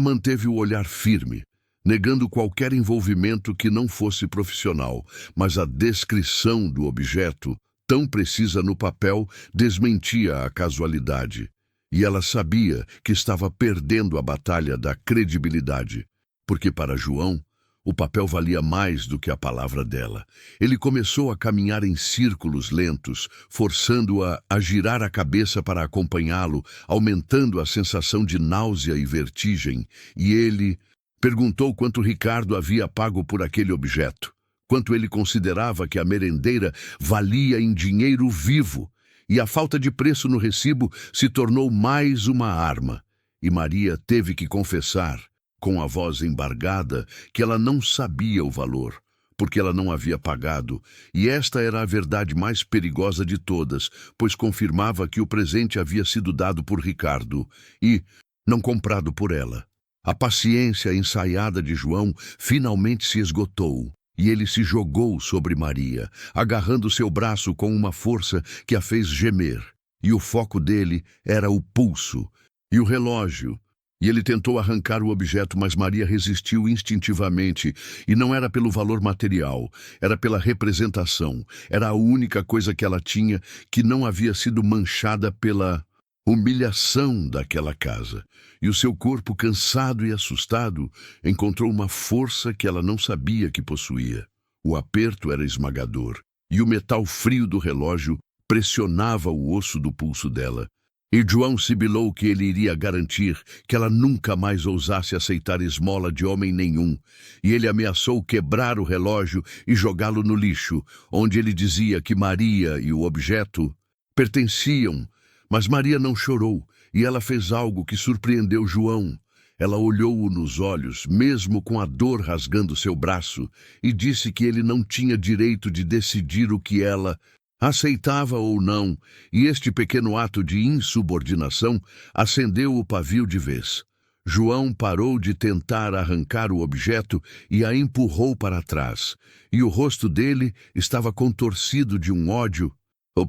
[SPEAKER 1] manteve o olhar firme, negando qualquer envolvimento que não fosse profissional, mas a descrição do objeto, tão precisa no papel, desmentia a casualidade. E ela sabia que estava perdendo a batalha da credibilidade, porque para João, o papel valia mais do que a palavra dela. Ele começou a caminhar em círculos lentos, forçando-a a girar a cabeça para acompanhá-lo, aumentando a sensação de náusea e vertigem. E ele perguntou quanto Ricardo havia pago por aquele objeto, quanto ele considerava que a merendeira valia em dinheiro vivo. E a falta de preço no recibo se tornou mais uma arma. E Maria teve que confessar, com a voz embargada, que ela não sabia o valor, porque ela não havia pagado, e esta era a verdade mais perigosa de todas, pois confirmava que o presente havia sido dado por Ricardo e não comprado por ela. A paciência ensaiada de João finalmente se esgotou, e ele se jogou sobre Maria, agarrando seu braço com uma força que a fez gemer, e o foco dele era o pulso e o relógio. E ele tentou arrancar o objeto, mas Maria resistiu instintivamente, e não era pelo valor material, era pela representação. Era a única coisa que ela tinha que não havia sido manchada pela humilhação daquela casa. E o seu corpo, cansado e assustado, encontrou uma força que ela não sabia que possuía. O aperto era esmagador, e o metal frio do relógio pressionava o osso do pulso dela. E João sibilou que ele iria garantir que ela nunca mais ousasse aceitar esmola de homem nenhum, e ele ameaçou quebrar o relógio e jogá-lo no lixo, onde ele dizia que Maria e o objeto pertenciam. Mas Maria não chorou, e ela fez algo que surpreendeu João. Ela olhou-o nos olhos, mesmo com a dor rasgando seu braço, e disse que ele não tinha direito de decidir o que ela aceitava ou não, e este pequeno ato de insubordinação acendeu o pavio de vez. João parou de tentar arrancar o objeto e a empurrou para trás, e o rosto dele estava contorcido de um ódio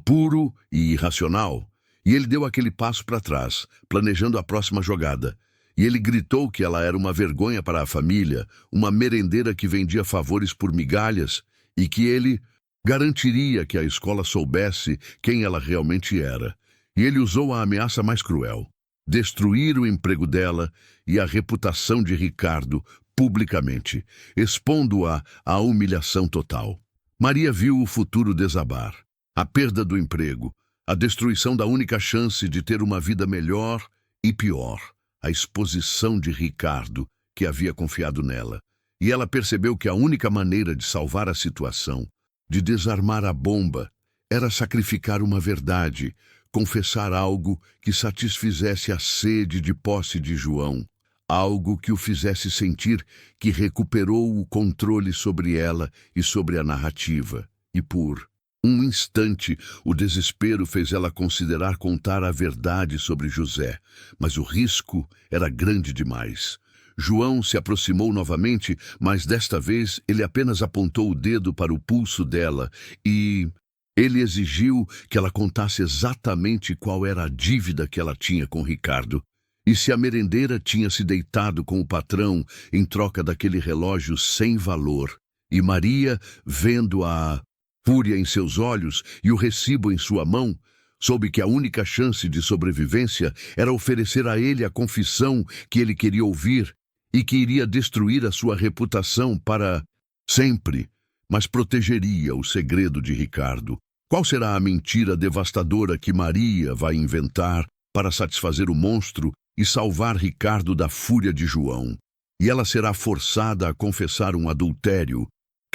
[SPEAKER 1] puro e irracional. E ele deu aquele passo para trás, planejando a próxima jogada. E ele gritou que ela era uma vergonha para a família, uma merendeira que vendia favores por migalhas, e que ele garantiria que a escola soubesse quem ela realmente era. E ele usou a ameaça mais cruel: destruir o emprego dela e a reputação de Ricardo publicamente, expondo-a à humilhação total. Maria viu o futuro desabar, a perda do emprego, a destruição da única chance de ter uma vida melhor e pior, a exposição de Ricardo, que havia confiado nela. E ela percebeu que a única maneira de salvar a situação, de desarmar a bomba, era sacrificar uma verdade, confessar algo que satisfizesse a sede de posse de João, algo que o fizesse sentir que recuperou o controle sobre ela e sobre a narrativa. E por um instante, o desespero fez ela considerar contar a verdade sobre José, mas o risco era grande demais. João se aproximou novamente, mas desta vez ele apenas apontou o dedo para o pulso dela e ele exigiu que ela contasse exatamente qual era a dívida que ela tinha com Ricardo. E se a merendeira tinha se deitado com o patrão em troca daquele relógio sem valor, e Maria, vendo a fúria em seus olhos e o recibo em sua mão, soube que a única chance de sobrevivência era oferecer a ele a confissão que ele queria ouvir e que iria destruir a sua reputação para sempre, mas protegeria o segredo de Ricardo. Qual será a mentira devastadora que Maria vai inventar para satisfazer o monstro e salvar Ricardo da fúria de João? E ela será forçada a confessar um adultério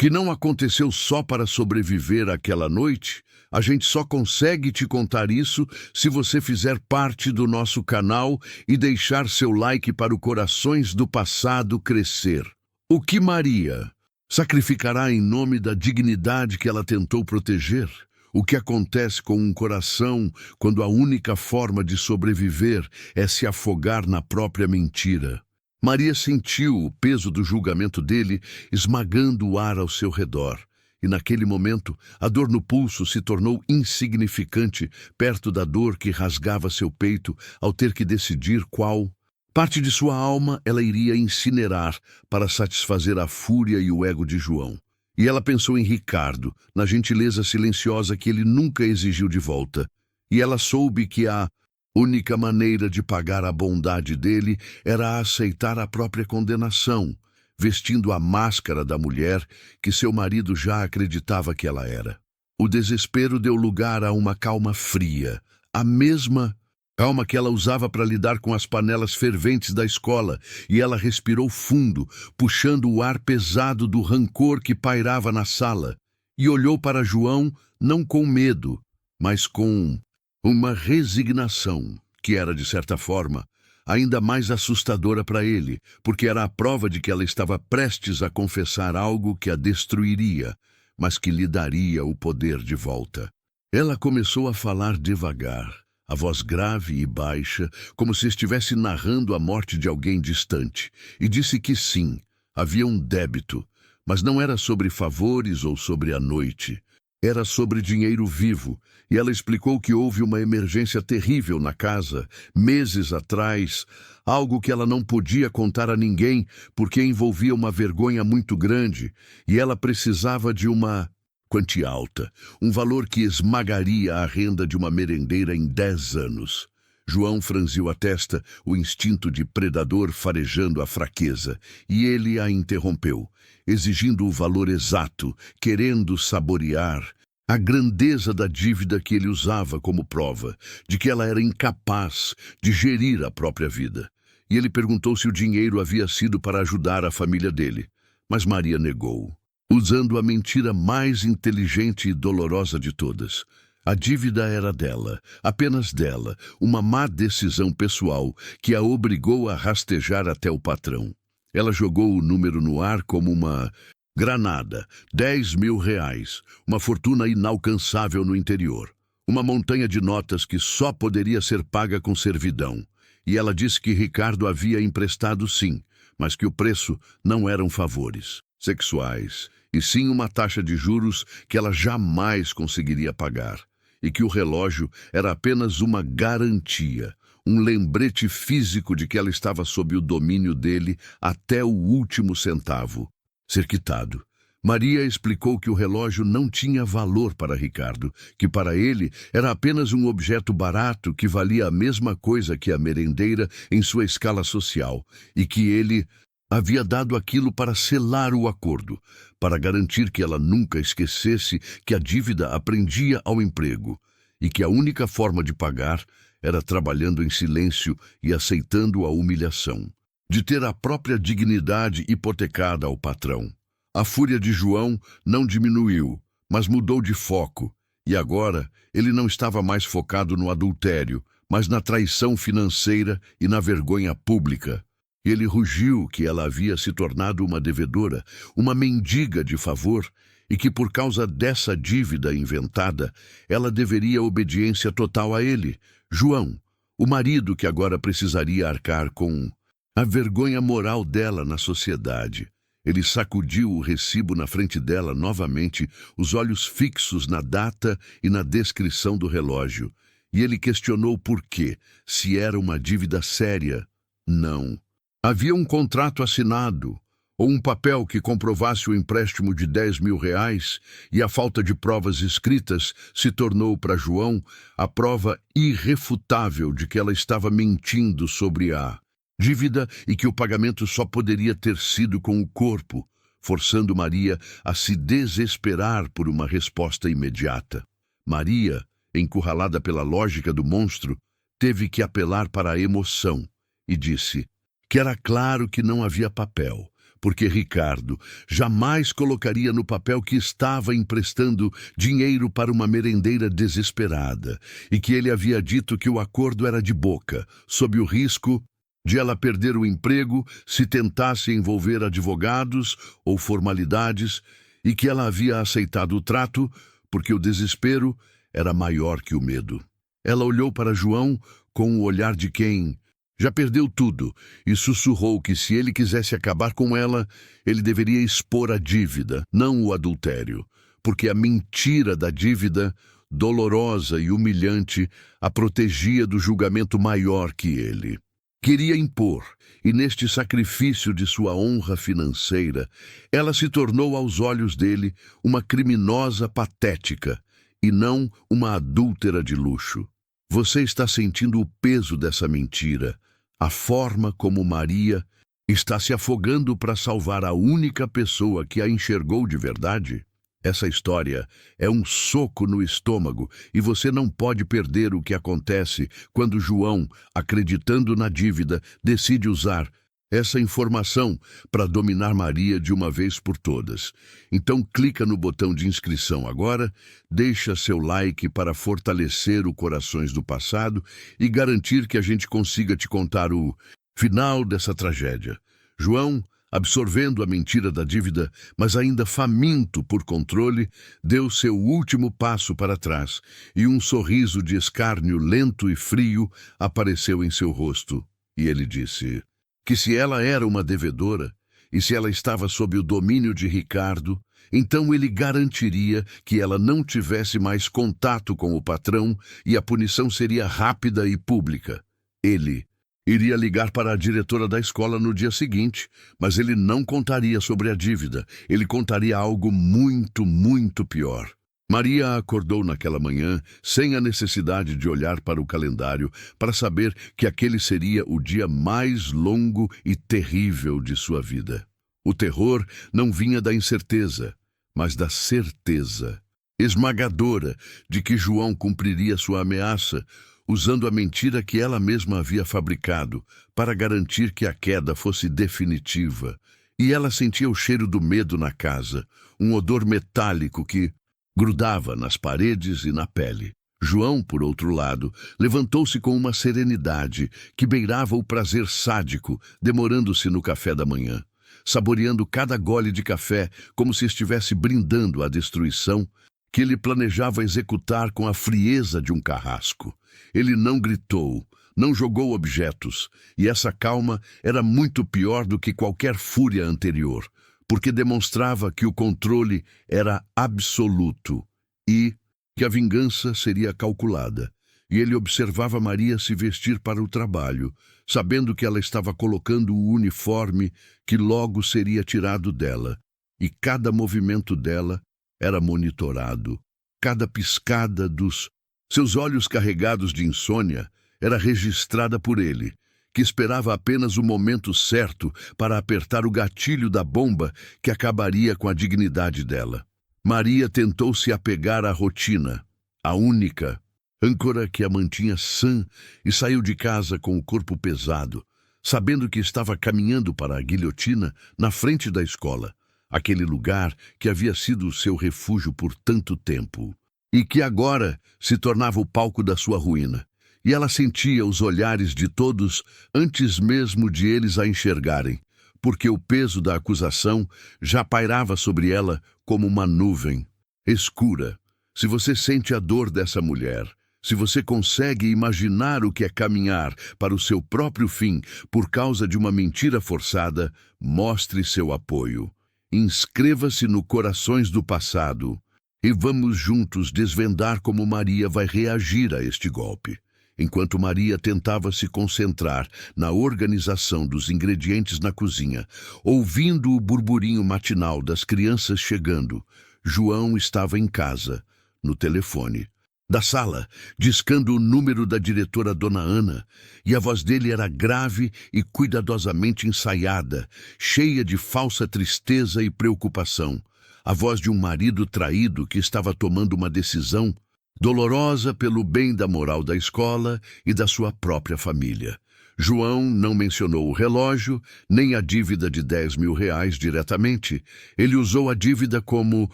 [SPEAKER 1] que não aconteceu só para sobreviver àquela noite. A gente só consegue te contar isso se você fizer parte do nosso canal e deixar seu like para o Corações do Passado crescer. O que Maria sacrificará em nome da dignidade que ela tentou proteger? O que acontece com um coração quando a única forma de sobreviver é se afogar na própria mentira? Maria sentiu o peso do julgamento dele esmagando o ar ao seu redor. E naquele momento, a dor no pulso se tornou insignificante perto da dor que rasgava seu peito ao ter que decidir qual parte de sua alma ela iria incinerar para satisfazer a fúria e o ego de João. E ela pensou em Ricardo, na gentileza silenciosa que ele nunca exigiu de volta. E ela soube que a única maneira de pagar a bondade dele era aceitar a própria condenação, vestindo a máscara da mulher que seu marido já acreditava que ela era. O desespero deu lugar a uma calma fria, a mesma calma que ela usava para lidar com as panelas ferventes da escola, e ela respirou fundo, puxando o ar pesado do rancor que pairava na sala, e olhou para João não com medo, mas com uma resignação que era, de certa forma, ainda mais assustadora para ele, porque era a prova de que ela estava prestes a confessar algo que a destruiria, mas que lhe daria o poder de volta. Ela começou a falar devagar, a voz grave e baixa, como se estivesse narrando a morte de alguém distante, e disse que sim, havia um débito, mas não era sobre favores ou sobre a noite. Era sobre dinheiro vivo, e ela explicou que houve uma emergência terrível na casa, meses atrás, algo que ela não podia contar a ninguém porque envolvia uma vergonha muito grande, e ela precisava de uma quantia alta, um valor que esmagaria a renda de uma merendeira em 10 anos. João franziu a testa, o instinto de predador farejando a fraqueza, e ele a interrompeu, exigindo o valor exato, querendo saborear a grandeza da dívida que ele usava como prova, de que ela era incapaz de gerir a própria vida. E ele perguntou se o dinheiro havia sido para ajudar a família dele, mas Maria negou, usando a mentira mais inteligente e dolorosa de todas. A dívida era dela, apenas dela, uma má decisão pessoal que a obrigou a rastejar até o patrão. Ela jogou o número no ar como uma granada, 10.000 reais, uma fortuna inalcançável no interior, uma montanha de notas que só poderia ser paga com servidão. E ela disse que Ricardo havia emprestado sim, mas que o preço não eram favores sexuais, e sim uma taxa de juros que ela jamais conseguiria pagar, e que o relógio era apenas uma garantia, um lembrete físico de que ela estava sob o domínio dele até o último centavo. Ser quitado. Maria explicou que o relógio não tinha valor para Ricardo, que para ele era apenas um objeto barato que valia a mesma coisa que a merendeira em sua escala social, e que ele havia dado aquilo para selar o acordo, para garantir que ela nunca esquecesse que a dívida aprendia ao emprego, e que a única forma de pagar era trabalhando em silêncio e aceitando a humilhação, de ter a própria dignidade hipotecada ao patrão. A fúria de João não diminuiu, mas mudou de foco, e agora ele não estava mais focado no adultério, mas na traição financeira e na vergonha pública. Ele rugiu que ela havia se tornado uma devedora, uma mendiga de favor, e que por causa dessa dívida inventada, ela deveria obediência total a ele, João, o marido que agora precisaria arcar com a vergonha moral dela na sociedade. Ele sacudiu o recibo na frente dela novamente, os olhos fixos na data e na descrição do relógio. E ele questionou por quê, se era uma dívida séria. Não. Havia um contrato assinado, ou um papel que comprovasse o empréstimo de R$ 10.000, e a falta de provas escritas se tornou para João a prova irrefutável de que ela estava mentindo sobre a dívida e que o pagamento só poderia ter sido com o corpo, forçando Maria a se desesperar por uma resposta imediata. Maria, encurralada pela lógica do monstro, teve que apelar para a emoção e disse que era claro que não havia papel, porque Ricardo jamais colocaria no papel que estava emprestando dinheiro para uma merendeira desesperada e que ele havia dito que o acordo era de boca, sob o risco de ela perder o emprego se tentasse envolver advogados ou formalidades, e que ela havia aceitado o trato porque o desespero era maior que o medo. Ela olhou para João com o olhar de quem já perdeu tudo e sussurrou que se ele quisesse acabar com ela, ele deveria expor a dívida, não o adultério, porque a mentira da dívida, dolorosa e humilhante, a protegia do julgamento maior que ele queria impor, e neste sacrifício de sua honra financeira, ela se tornou aos olhos dele uma criminosa patética, e não uma adúltera de luxo. Você está sentindo o peso dessa mentira, a forma como Maria está se afogando para salvar a única pessoa que a enxergou de verdade? Essa história é um soco no estômago e você não pode perder o que acontece quando João, acreditando na dívida, decide usar essa informação para dominar Maria de uma vez por todas. Então clica no botão de inscrição agora, deixa seu like para fortalecer o Corações do Passado e garantir que a gente consiga te contar o final dessa tragédia. João, absorvendo a mentira da dívida, mas ainda faminto por controle, deu seu último passo para trás, e um sorriso de escárnio lento e frio apareceu em seu rosto. E ele disse que se ela era uma devedora, e se ela estava sob o domínio de Ricardo, então ele garantiria que ela não tivesse mais contato com o patrão e a punição seria rápida e pública. Ele iria ligar para a diretora da escola no dia seguinte, mas ele não contaria sobre a dívida. Ele contaria algo muito, muito pior. Maria acordou naquela manhã sem a necessidade de olhar para o calendário para saber que aquele seria o dia mais longo e terrível de sua vida. O terror não vinha da incerteza, mas da certeza esmagadora de que João cumpriria sua ameaça, usando a mentira que ela mesma havia fabricado para garantir que a queda fosse definitiva. E ela sentia o cheiro do medo na casa, um odor metálico que grudava nas paredes e na pele. João, por outro lado, levantou-se com uma serenidade que beirava o prazer sádico, demorando-se no café da manhã, saboreando cada gole de café como se estivesse brindando a destruição que ele planejava executar com a frieza de um carrasco. Ele não gritou, não jogou objetos, e essa calma era muito pior do que qualquer fúria anterior, porque demonstrava que o controle era absoluto e que a vingança seria calculada. e ele observava Maria se vestir para o trabalho, sabendo que ela estava colocando o uniforme que logo seria tirado dela, e cada movimento dela era monitorado. Cada piscada dos seus olhos carregados de insônia era registrada por ele, que esperava apenas o momento certo para apertar o gatilho da bomba que acabaria com a dignidade dela. Maria tentou se apegar à rotina, a única âncora que a mantinha sã, e saiu de casa com o corpo pesado, sabendo que estava caminhando para a guilhotina na frente da escola, aquele lugar que havia sido seu refúgio por tanto tempo, e que agora se tornava o palco da sua ruína. E ela sentia os olhares de todos antes mesmo de eles a enxergarem, porque o peso da acusação já pairava sobre ela como uma nuvem escura. Se você sente a dor dessa mulher, se você consegue imaginar o que é caminhar para o seu próprio fim por causa de uma mentira forçada, mostre seu apoio. Inscreva-se no Corações do Passado e vamos juntos desvendar como Maria vai reagir a este golpe. Enquanto Maria tentava se concentrar na organização dos ingredientes na cozinha, ouvindo o burburinho matinal das crianças chegando, João estava em casa, no telefone da sala, discando o número da diretora Dona Ana, e a voz dele era grave e cuidadosamente ensaiada, cheia de falsa tristeza e preocupação. A voz de um marido traído que estava tomando uma decisão dolorosa pelo bem da moral da escola e da sua própria família. João não mencionou o relógio, nem a dívida de R$ 10.000 diretamente. Ele usou a dívida como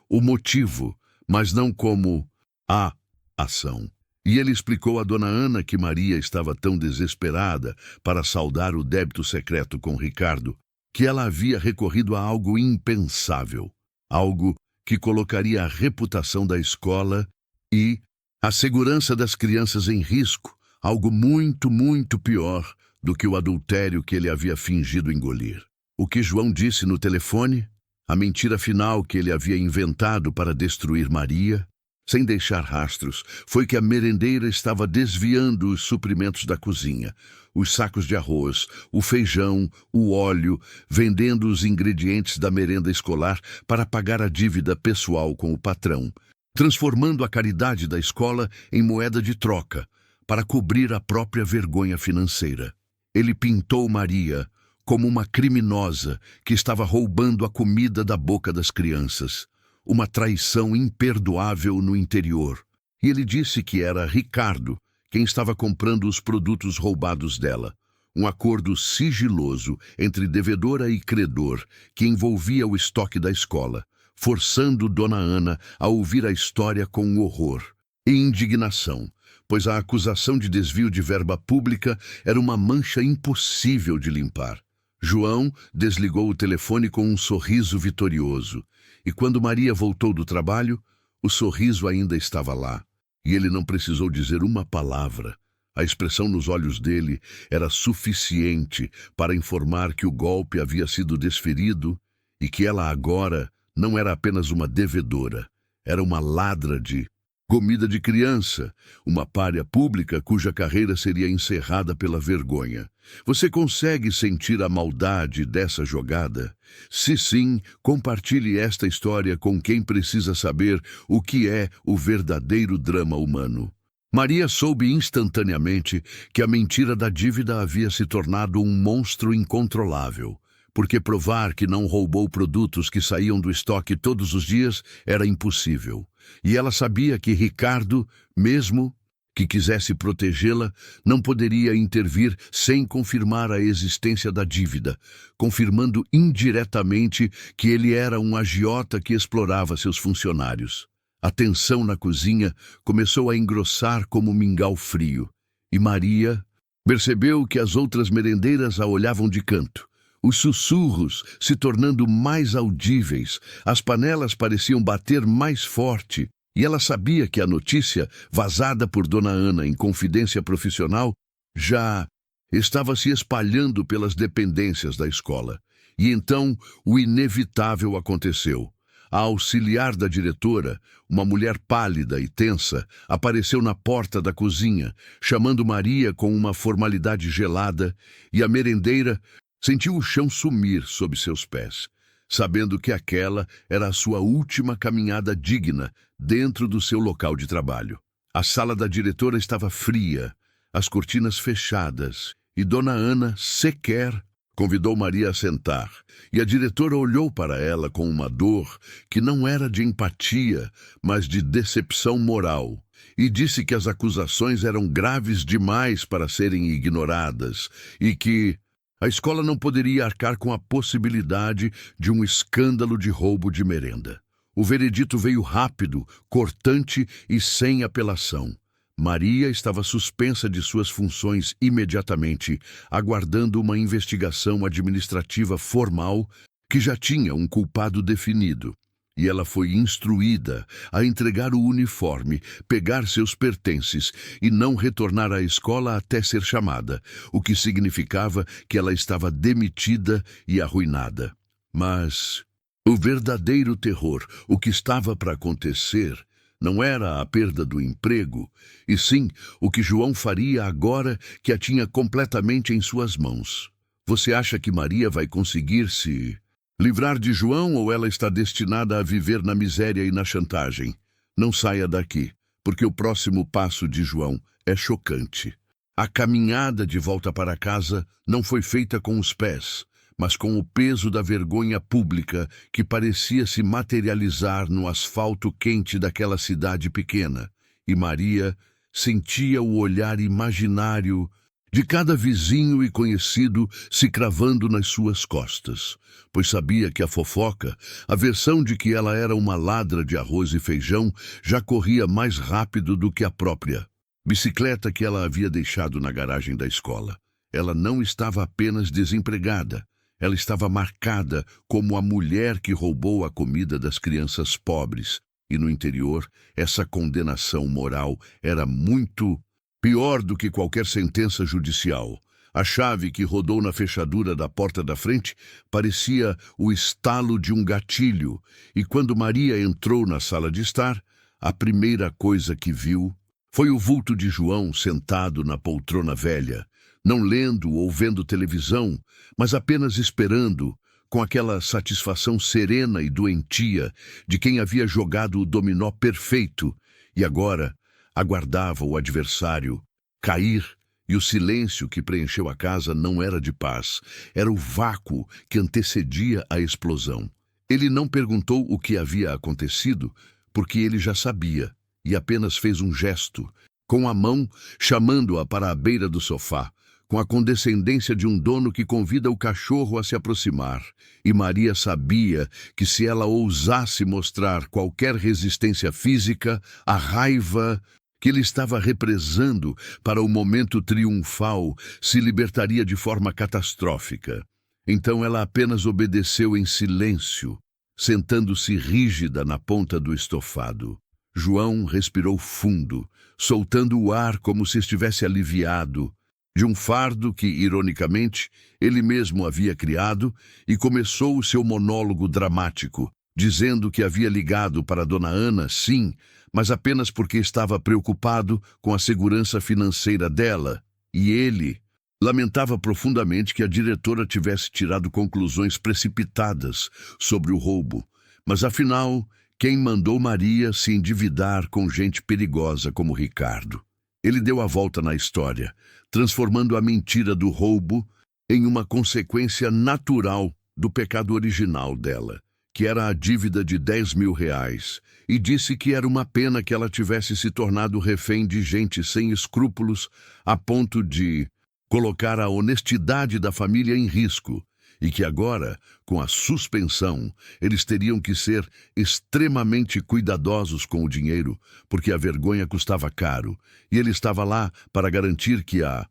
[SPEAKER 1] o motivo, mas não como a ação. E ele explicou a Dona Ana que Maria estava tão desesperada para saldar o débito secreto com Ricardo, que ela havia recorrido a algo impensável, algo que colocaria a reputação da escola e a segurança das crianças em risco, algo muito, muito pior do que o adultério que ele havia fingido engolir. O que João disse no telefone, a mentira final que ele havia inventado para destruir Maria, sem deixar rastros, foi que a merendeira estava desviando os suprimentos da cozinha, os sacos de arroz, o feijão, o óleo, vendendo os ingredientes da merenda escolar para pagar a dívida pessoal com o patrão, transformando a caridade da escola em moeda de troca, para cobrir a própria vergonha financeira. Ele pintou Maria como uma criminosa que estava roubando a comida da boca das crianças, uma traição imperdoável no interior. E ele disse que era Ricardo quem estava comprando os produtos roubados dela, um acordo sigiloso entre devedora e credor que envolvia o estoque da escola, forçando Dona Ana a ouvir a história com horror e indignação, pois a acusação de desvio de verba pública era uma mancha impossível de limpar. João desligou o telefone com um sorriso vitorioso, e quando Maria voltou do trabalho, o sorriso ainda estava lá, e ele não precisou dizer uma palavra. A expressão nos olhos dele era suficiente para informar que o golpe havia sido desferido e que ela agora não era apenas uma devedora, era uma ladra de comida de criança, uma pária pública cuja carreira seria encerrada pela vergonha. Você consegue sentir a maldade dessa jogada? Se sim, compartilhe esta história com quem precisa saber o que é o verdadeiro drama humano. Maria soube instantaneamente que a mentira da dívida havia se tornado um monstro incontrolável, porque provar que não roubou produtos que saíam do estoque todos os dias era impossível. E ela sabia que Ricardo, mesmo que quisesse protegê-la, não poderia intervir sem confirmar a existência da dívida, confirmando indiretamente que ele era um agiota que explorava seus funcionários. A tensão na cozinha começou a engrossar como mingau frio, e Maria percebeu que as outras merendeiras a olhavam de canto. Os sussurros se tornando mais audíveis, as panelas pareciam bater mais forte, e ela sabia que a notícia, vazada por Dona Ana em confidência profissional, já estava se espalhando pelas dependências da escola. E então o inevitável aconteceu. A auxiliar da diretora, uma mulher pálida e tensa, apareceu na porta da cozinha, chamando Maria com uma formalidade gelada, e a merendeira sentiu o chão sumir sob seus pés, sabendo que aquela era a sua última caminhada digna dentro do seu local de trabalho. A sala da diretora estava fria, as cortinas fechadas, e Dona Ana sequer convidou Maria a sentar, e a diretora olhou para ela com uma dor que não era de empatia, mas de decepção moral, e disse que as acusações eram graves demais para serem ignoradas e que a escola não poderia arcar com a possibilidade de um escândalo de roubo de merenda. O veredito veio rápido, cortante e sem apelação. Maria estava suspensa de suas funções imediatamente, aguardando uma investigação administrativa formal que já tinha um culpado definido. E ela foi instruída a entregar o uniforme, pegar seus pertences e não retornar à escola até ser chamada, o que significava que ela estava demitida e arruinada. Mas o verdadeiro terror, o que estava para acontecer, não era a perda do emprego, e sim o que João faria agora que a tinha completamente em suas mãos. Você acha que Maria vai conseguir se livrar de João ou ela está destinada a viver na miséria e na chantagem? Não saia daqui, porque o próximo passo de João é chocante. A caminhada de volta para casa não foi feita com os pés, mas com o peso da vergonha pública que parecia se materializar no asfalto quente daquela cidade pequena, e Maria sentia o olhar imaginário de cada vizinho e conhecido se cravando nas suas costas, pois sabia que a fofoca, a versão de que ela era uma ladra de arroz e feijão, já corria mais rápido do que a própria bicicleta que ela havia deixado na garagem da escola. Ela não estava apenas desempregada, ela estava marcada como a mulher que roubou a comida das crianças pobres, e no interior, essa condenação moral era muito pior do que qualquer sentença judicial. A chave que rodou na fechadura da porta da frente parecia o estalo de um gatilho, e quando Maria entrou na sala de estar, a primeira coisa que viu foi o vulto de João sentado na poltrona velha, não lendo ou vendo televisão, mas apenas esperando, com aquela satisfação serena e doentia de quem havia jogado o dominó perfeito e agora aguardava o adversário cair, e o silêncio que preencheu a casa não era de paz, era o vácuo que antecedia a explosão. Ele não perguntou o que havia acontecido, porque ele já sabia, e apenas fez um gesto, com a mão chamando-a para a beira do sofá, com a condescendência de um dono que convida o cachorro a se aproximar. E Maria sabia que se ela ousasse mostrar qualquer resistência física, a raiva que ele estava represando para o momento triunfal se libertaria de forma catastrófica. Então ela apenas obedeceu em silêncio, sentando-se rígida na ponta do estofado. João respirou fundo, soltando o ar como se estivesse aliviado de um fardo que, ironicamente, ele mesmo havia criado, e começou o seu monólogo dramático, dizendo que havia ligado para Dona Ana, sim, mas apenas porque estava preocupado com a segurança financeira dela, e ele lamentava profundamente que a diretora tivesse tirado conclusões precipitadas sobre o roubo, mas afinal, quem mandou Maria se endividar com gente perigosa como Ricardo? Ele deu a volta na história, transformando a mentira do roubo em uma consequência natural do pecado original dela, que era a dívida de R$ 10.000, e disse que era uma pena que ela tivesse se tornado refém de gente sem escrúpulos a ponto de colocar a honestidade da família em risco, e que agora, com a suspensão, eles teriam que ser extremamente cuidadosos com o dinheiro, porque a vergonha custava caro, e ele estava lá para garantir que a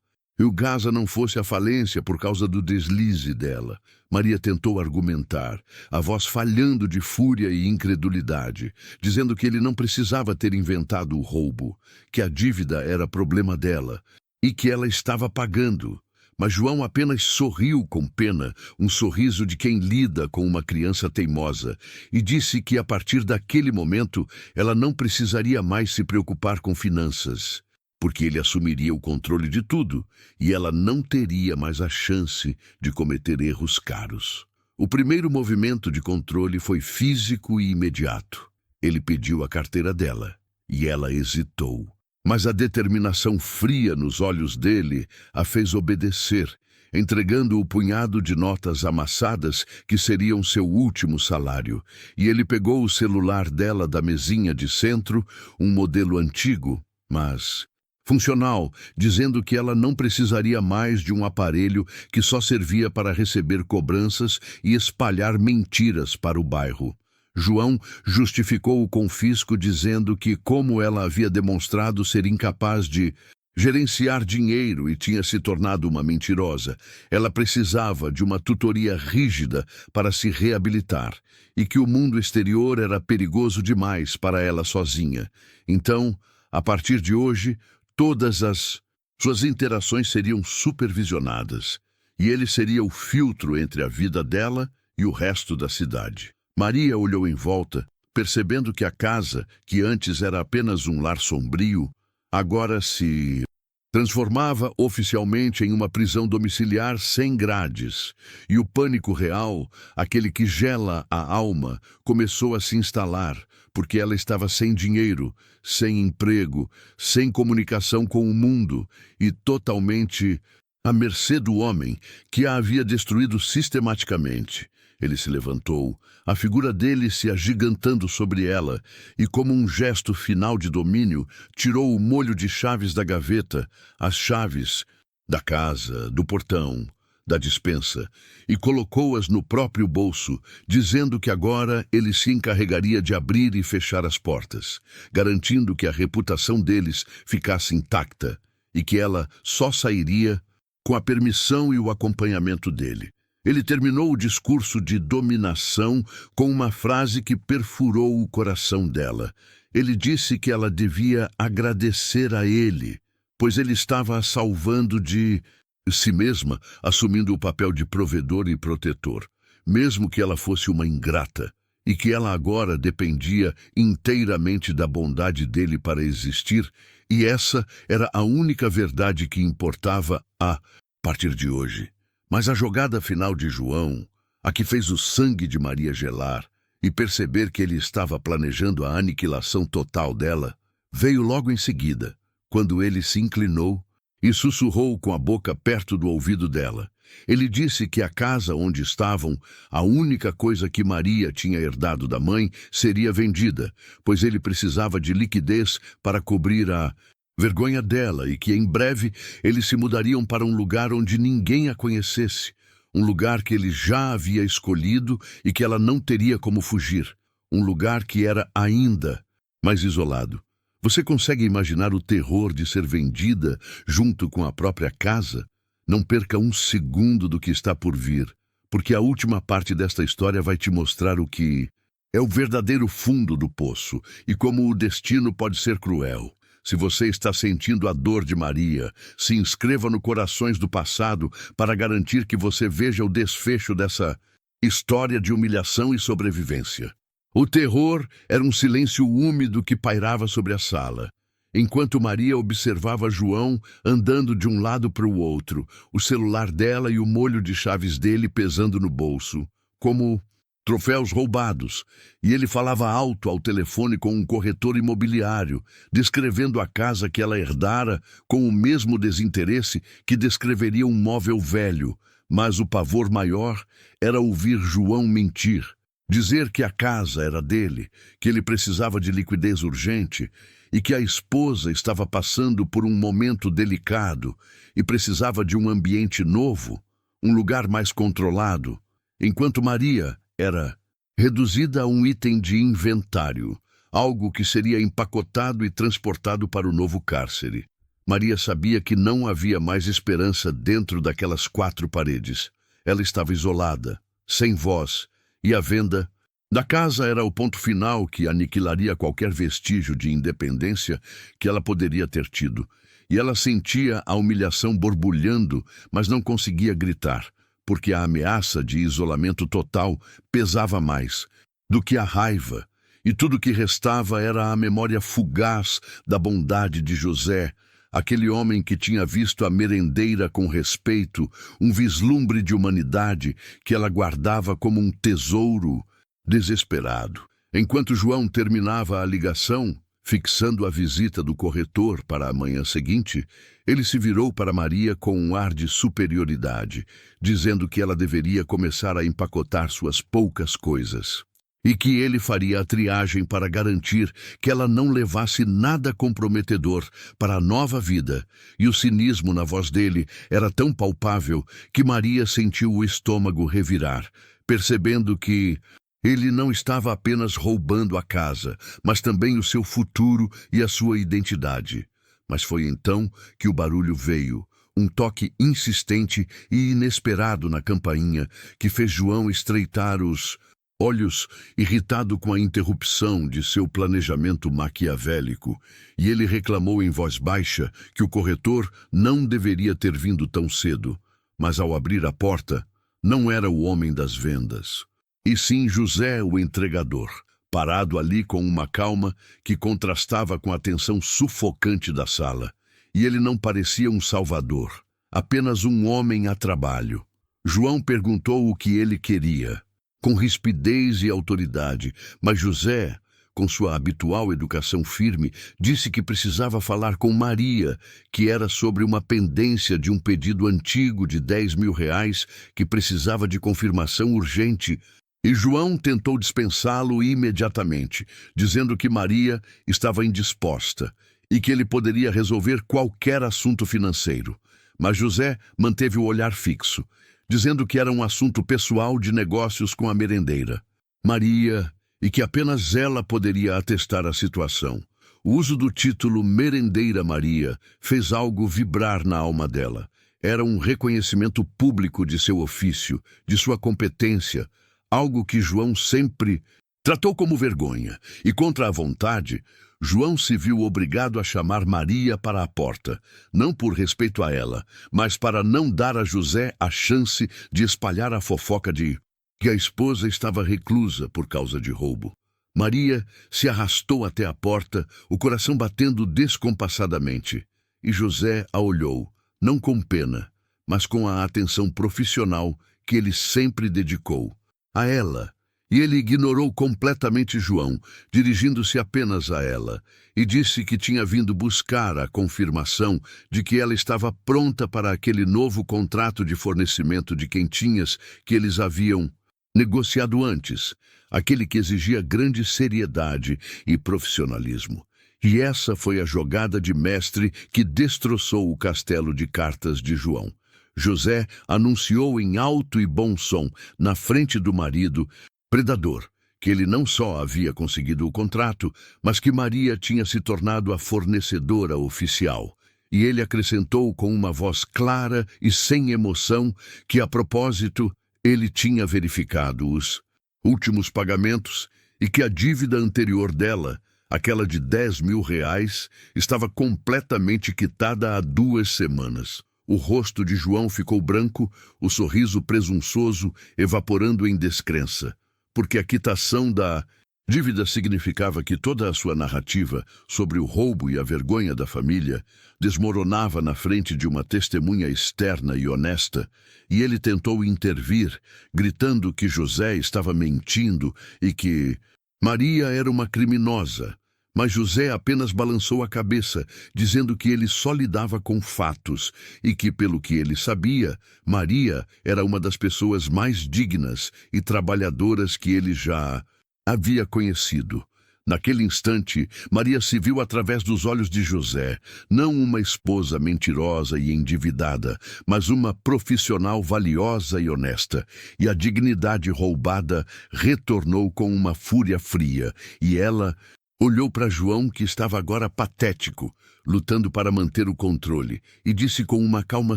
[SPEAKER 1] Gaza não fosse à falência por causa do deslize dela. Maria tentou argumentar, a voz falhando de fúria e incredulidade, dizendo que ele não precisava ter inventado o roubo, que a dívida era problema dela, e que ela estava pagando, Mas João apenas sorriu com pena, um sorriso de quem lida com uma criança teimosa, e disse que a partir daquele momento ela não precisaria mais se preocupar com finanças, porque ele assumiria o controle de tudo e ela não teria mais a chance de cometer erros caros. O primeiro movimento de controle foi físico e imediato. Ele pediu a carteira dela e ela hesitou. Mas a determinação fria nos olhos dele a fez obedecer, entregando o punhado de notas amassadas que seriam seu último salário. E ele pegou o celular dela da mesinha de centro, um modelo antigo, mas funcional, dizendo que ela não precisaria mais de um aparelho que só servia para receber cobranças e espalhar mentiras para o bairro. João justificou o confisco dizendo que, como ela havia demonstrado ser incapaz de gerenciar dinheiro e tinha se tornado uma mentirosa, ela precisava de uma tutoria rígida para se reabilitar e que o mundo exterior era perigoso demais para ela sozinha. Então, a partir de hoje, todas as suas interações seriam supervisionadas e ele seria o filtro entre a vida dela e o resto da cidade. Maria olhou em volta, percebendo que a casa, que antes era apenas um lar sombrio, agora se transformava oficialmente em uma prisão domiciliar sem grades. E o pânico real, aquele que gela a alma, começou a se instalar, porque ela estava sem dinheiro, sem emprego, sem comunicação com o mundo e totalmente à mercê do homem que a havia destruído sistematicamente. Ele se levantou, a figura dele se agigantando sobre ela, e como um gesto final de domínio, tirou o molho de chaves da gaveta, as chaves da casa, do portão, da despensa, e colocou-as no próprio bolso, dizendo que agora ele se encarregaria de abrir e fechar as portas, garantindo que a reputação deles ficasse intacta, e que ela só sairia com a permissão e o acompanhamento dele. Ele terminou o discurso de dominação com uma frase que perfurou o coração dela. Ele disse que ela devia agradecer a ele, pois ele estava a salvando de si mesma, assumindo o papel de provedor e protetor, mesmo que ela fosse uma ingrata, e que ela agora dependia inteiramente da bondade dele para existir, e essa era a única verdade que importava a partir de hoje. Mas a jogada final de João, a que fez o sangue de Maria gelar e perceber que ele estava planejando a aniquilação total dela, veio logo em seguida, quando ele se inclinou e sussurrou com a boca perto do ouvido dela. Ele disse que a casa onde estavam, a única coisa que Maria tinha herdado da mãe, seria vendida, pois ele precisava de liquidez para cobrir a vergonha dela e que em breve eles se mudariam para um lugar onde ninguém a conhecesse, um lugar que ele já havia escolhido e que ela não teria como fugir, um lugar que era ainda mais isolado. Você consegue imaginar o terror de ser vendida junto com a própria casa? Não perca um segundo do que está por vir, porque a última parte desta história vai te mostrar o que é o verdadeiro fundo do poço e como o destino pode ser cruel. Se você está sentindo a dor de Maria, se inscreva no Corações do Passado para garantir que você veja o desfecho dessa história de humilhação e sobrevivência. O terror era um silêncio úmido que pairava sobre a sala, enquanto Maria observava João andando de um lado para o outro, o celular dela e o molho de chaves dele pesando no bolso, como troféus roubados, e ele falava alto ao telefone com um corretor imobiliário, descrevendo a casa que ela herdara com o mesmo desinteresse que descreveria um móvel velho, mas o pavor maior era ouvir João mentir, dizer que a casa era dele, que ele precisava de liquidez urgente e que a esposa estava passando por um momento delicado e precisava de um ambiente novo, um lugar mais controlado, enquanto Maria era reduzida a um item de inventário, algo que seria empacotado e transportado para o novo cárcere. Maria sabia que não havia mais esperança dentro daquelas 4 paredes. Ela estava isolada, sem voz, e a venda da casa era o ponto final que aniquilaria qualquer vestígio de independência que ela poderia ter tido. e ela sentia a humilhação borbulhando, mas não conseguia gritar, porque a ameaça de isolamento total pesava mais do que a raiva, e tudo que restava era a memória fugaz da bondade de José, aquele homem que tinha visto a merendeira com respeito, um vislumbre de humanidade que ela guardava como um tesouro. Desesperado, enquanto João terminava a ligação, fixando a visita do corretor para a manhã seguinte, ele se virou para Maria com um ar de superioridade, dizendo que ela deveria começar a empacotar suas poucas coisas e que ele faria a triagem para garantir que ela não levasse nada comprometedor para a nova vida. E o cinismo na voz dele era tão palpável que Maria sentiu o estômago revirar, percebendo que ele não estava apenas roubando a casa, mas também o seu futuro e a sua identidade. Mas foi então que o barulho veio, um toque insistente e inesperado na campainha, que fez João estreitar os olhos, irritado com a interrupção de seu planejamento maquiavélico, e ele reclamou em voz baixa que o corretor não deveria ter vindo tão cedo. Mas ao abrir a porta, não era o homem das vendas, e sim José, o entregador, parado ali com uma calma que contrastava com a tensão sufocante da sala. E ele não parecia um salvador, apenas um homem a trabalho. João perguntou o que ele queria, com rispidez e autoridade, mas José, com sua habitual educação firme, disse que precisava falar com Maria, que era sobre uma pendência de um pedido antigo de R$ 10.000 que precisava de confirmação urgente. E João tentou dispensá-lo imediatamente, dizendo que Maria estava indisposta e que ele poderia resolver qualquer assunto financeiro. Mas José manteve o olhar fixo, dizendo que era um assunto pessoal de negócios com a merendeira, Maria, e que apenas ela poderia atestar a situação. O uso do título Merendeira Maria fez algo vibrar na alma dela. Era um reconhecimento público de seu ofício, de sua competência, algo que João sempre tratou como vergonha, e contra a vontade, João se viu obrigado a chamar Maria para a porta, não por respeito a ela, mas para não dar a José a chance de espalhar a fofoca de que a esposa estava reclusa por causa de roubo. Maria se arrastou até a porta, o coração batendo descompassadamente, e José a olhou, não com pena, mas com a atenção profissional que ele sempre dedicou a ela, e ele ignorou completamente João, dirigindo-se apenas a ela, e disse que tinha vindo buscar a confirmação de que ela estava pronta para aquele novo contrato de fornecimento de quentinhas que eles haviam negociado antes, aquele que exigia grande seriedade e profissionalismo. E essa foi a jogada de mestre que destroçou o castelo de cartas de João. José anunciou em alto e bom som, na frente do marido, predador, que ele não só havia conseguido o contrato, mas que Maria tinha se tornado a fornecedora oficial. E ele acrescentou com uma voz clara e sem emoção que, a propósito, ele tinha verificado os últimos pagamentos e que a dívida anterior dela, aquela de R$ 10.000, estava completamente quitada há 2 semanas. O rosto de João ficou branco, o sorriso presunçoso evaporando em descrença, porque a quitação da dívida significava que toda a sua narrativa sobre o roubo e a vergonha da família desmoronava na frente de uma testemunha externa e honesta, e ele tentou intervir, gritando que José estava mentindo e que Maria era uma criminosa. Mas José apenas balançou a cabeça, dizendo que ele só lidava com fatos e que, pelo que ele sabia, Maria era uma das pessoas mais dignas e trabalhadoras que ele já havia conhecido. Naquele instante, Maria se viu através dos olhos de José, não uma esposa mentirosa e endividada, mas uma profissional valiosa e honesta, e a dignidade roubada retornou com uma fúria fria, e ela olhou para João, que estava agora patético, lutando para manter o controle, e disse com uma calma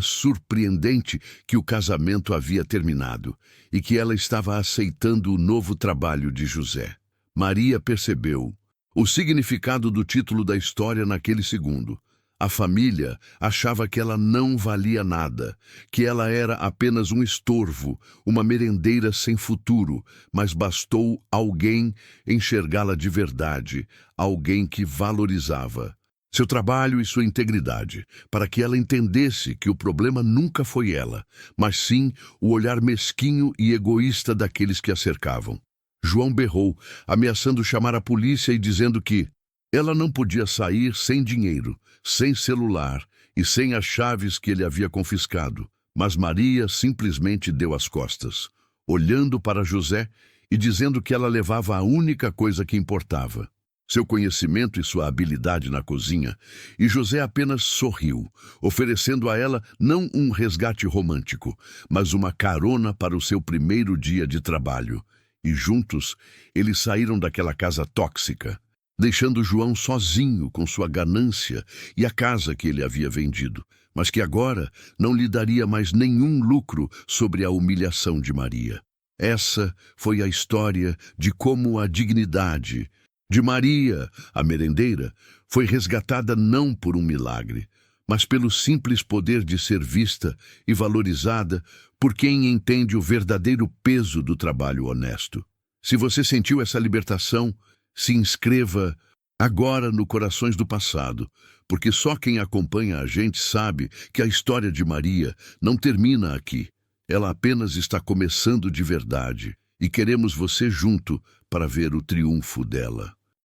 [SPEAKER 1] surpreendente que o casamento havia terminado e que ela estava aceitando o novo trabalho de José. Maria percebeu o significado do título da história naquele segundo. A família achava que ela não valia nada, que ela era apenas um estorvo, uma merendeira sem futuro, mas bastou alguém enxergá-la de verdade, alguém que valorizava seu trabalho e sua integridade, para que ela entendesse que o problema nunca foi ela, mas sim o olhar mesquinho e egoísta daqueles que a cercavam. João berrou, ameaçando chamar a polícia e dizendo que ela não podia sair sem dinheiro, sem celular e sem as chaves que ele havia confiscado. Mas Maria simplesmente deu as costas, olhando para José e dizendo que ela levava a única coisa que importava: seu conhecimento e sua habilidade na cozinha, e José apenas sorriu, oferecendo a ela não um resgate romântico, mas uma carona para o seu primeiro dia de trabalho. E juntos, eles saíram daquela casa tóxica, deixando João sozinho com sua ganância e a casa que ele havia vendido, mas que agora não lhe daria mais nenhum lucro sobre a humilhação de Maria. Essa foi a história de como a dignidade de Maria, a merendeira, foi resgatada não por um milagre, mas pelo simples poder de ser vista e valorizada por quem entende o verdadeiro peso do trabalho honesto. Se você sentiu essa libertação, se inscreva agora no Corações do Passado, porque só quem acompanha a gente sabe que a história de Maria não termina aqui. Ela apenas está começando de verdade e queremos você junto para ver o triunfo dela.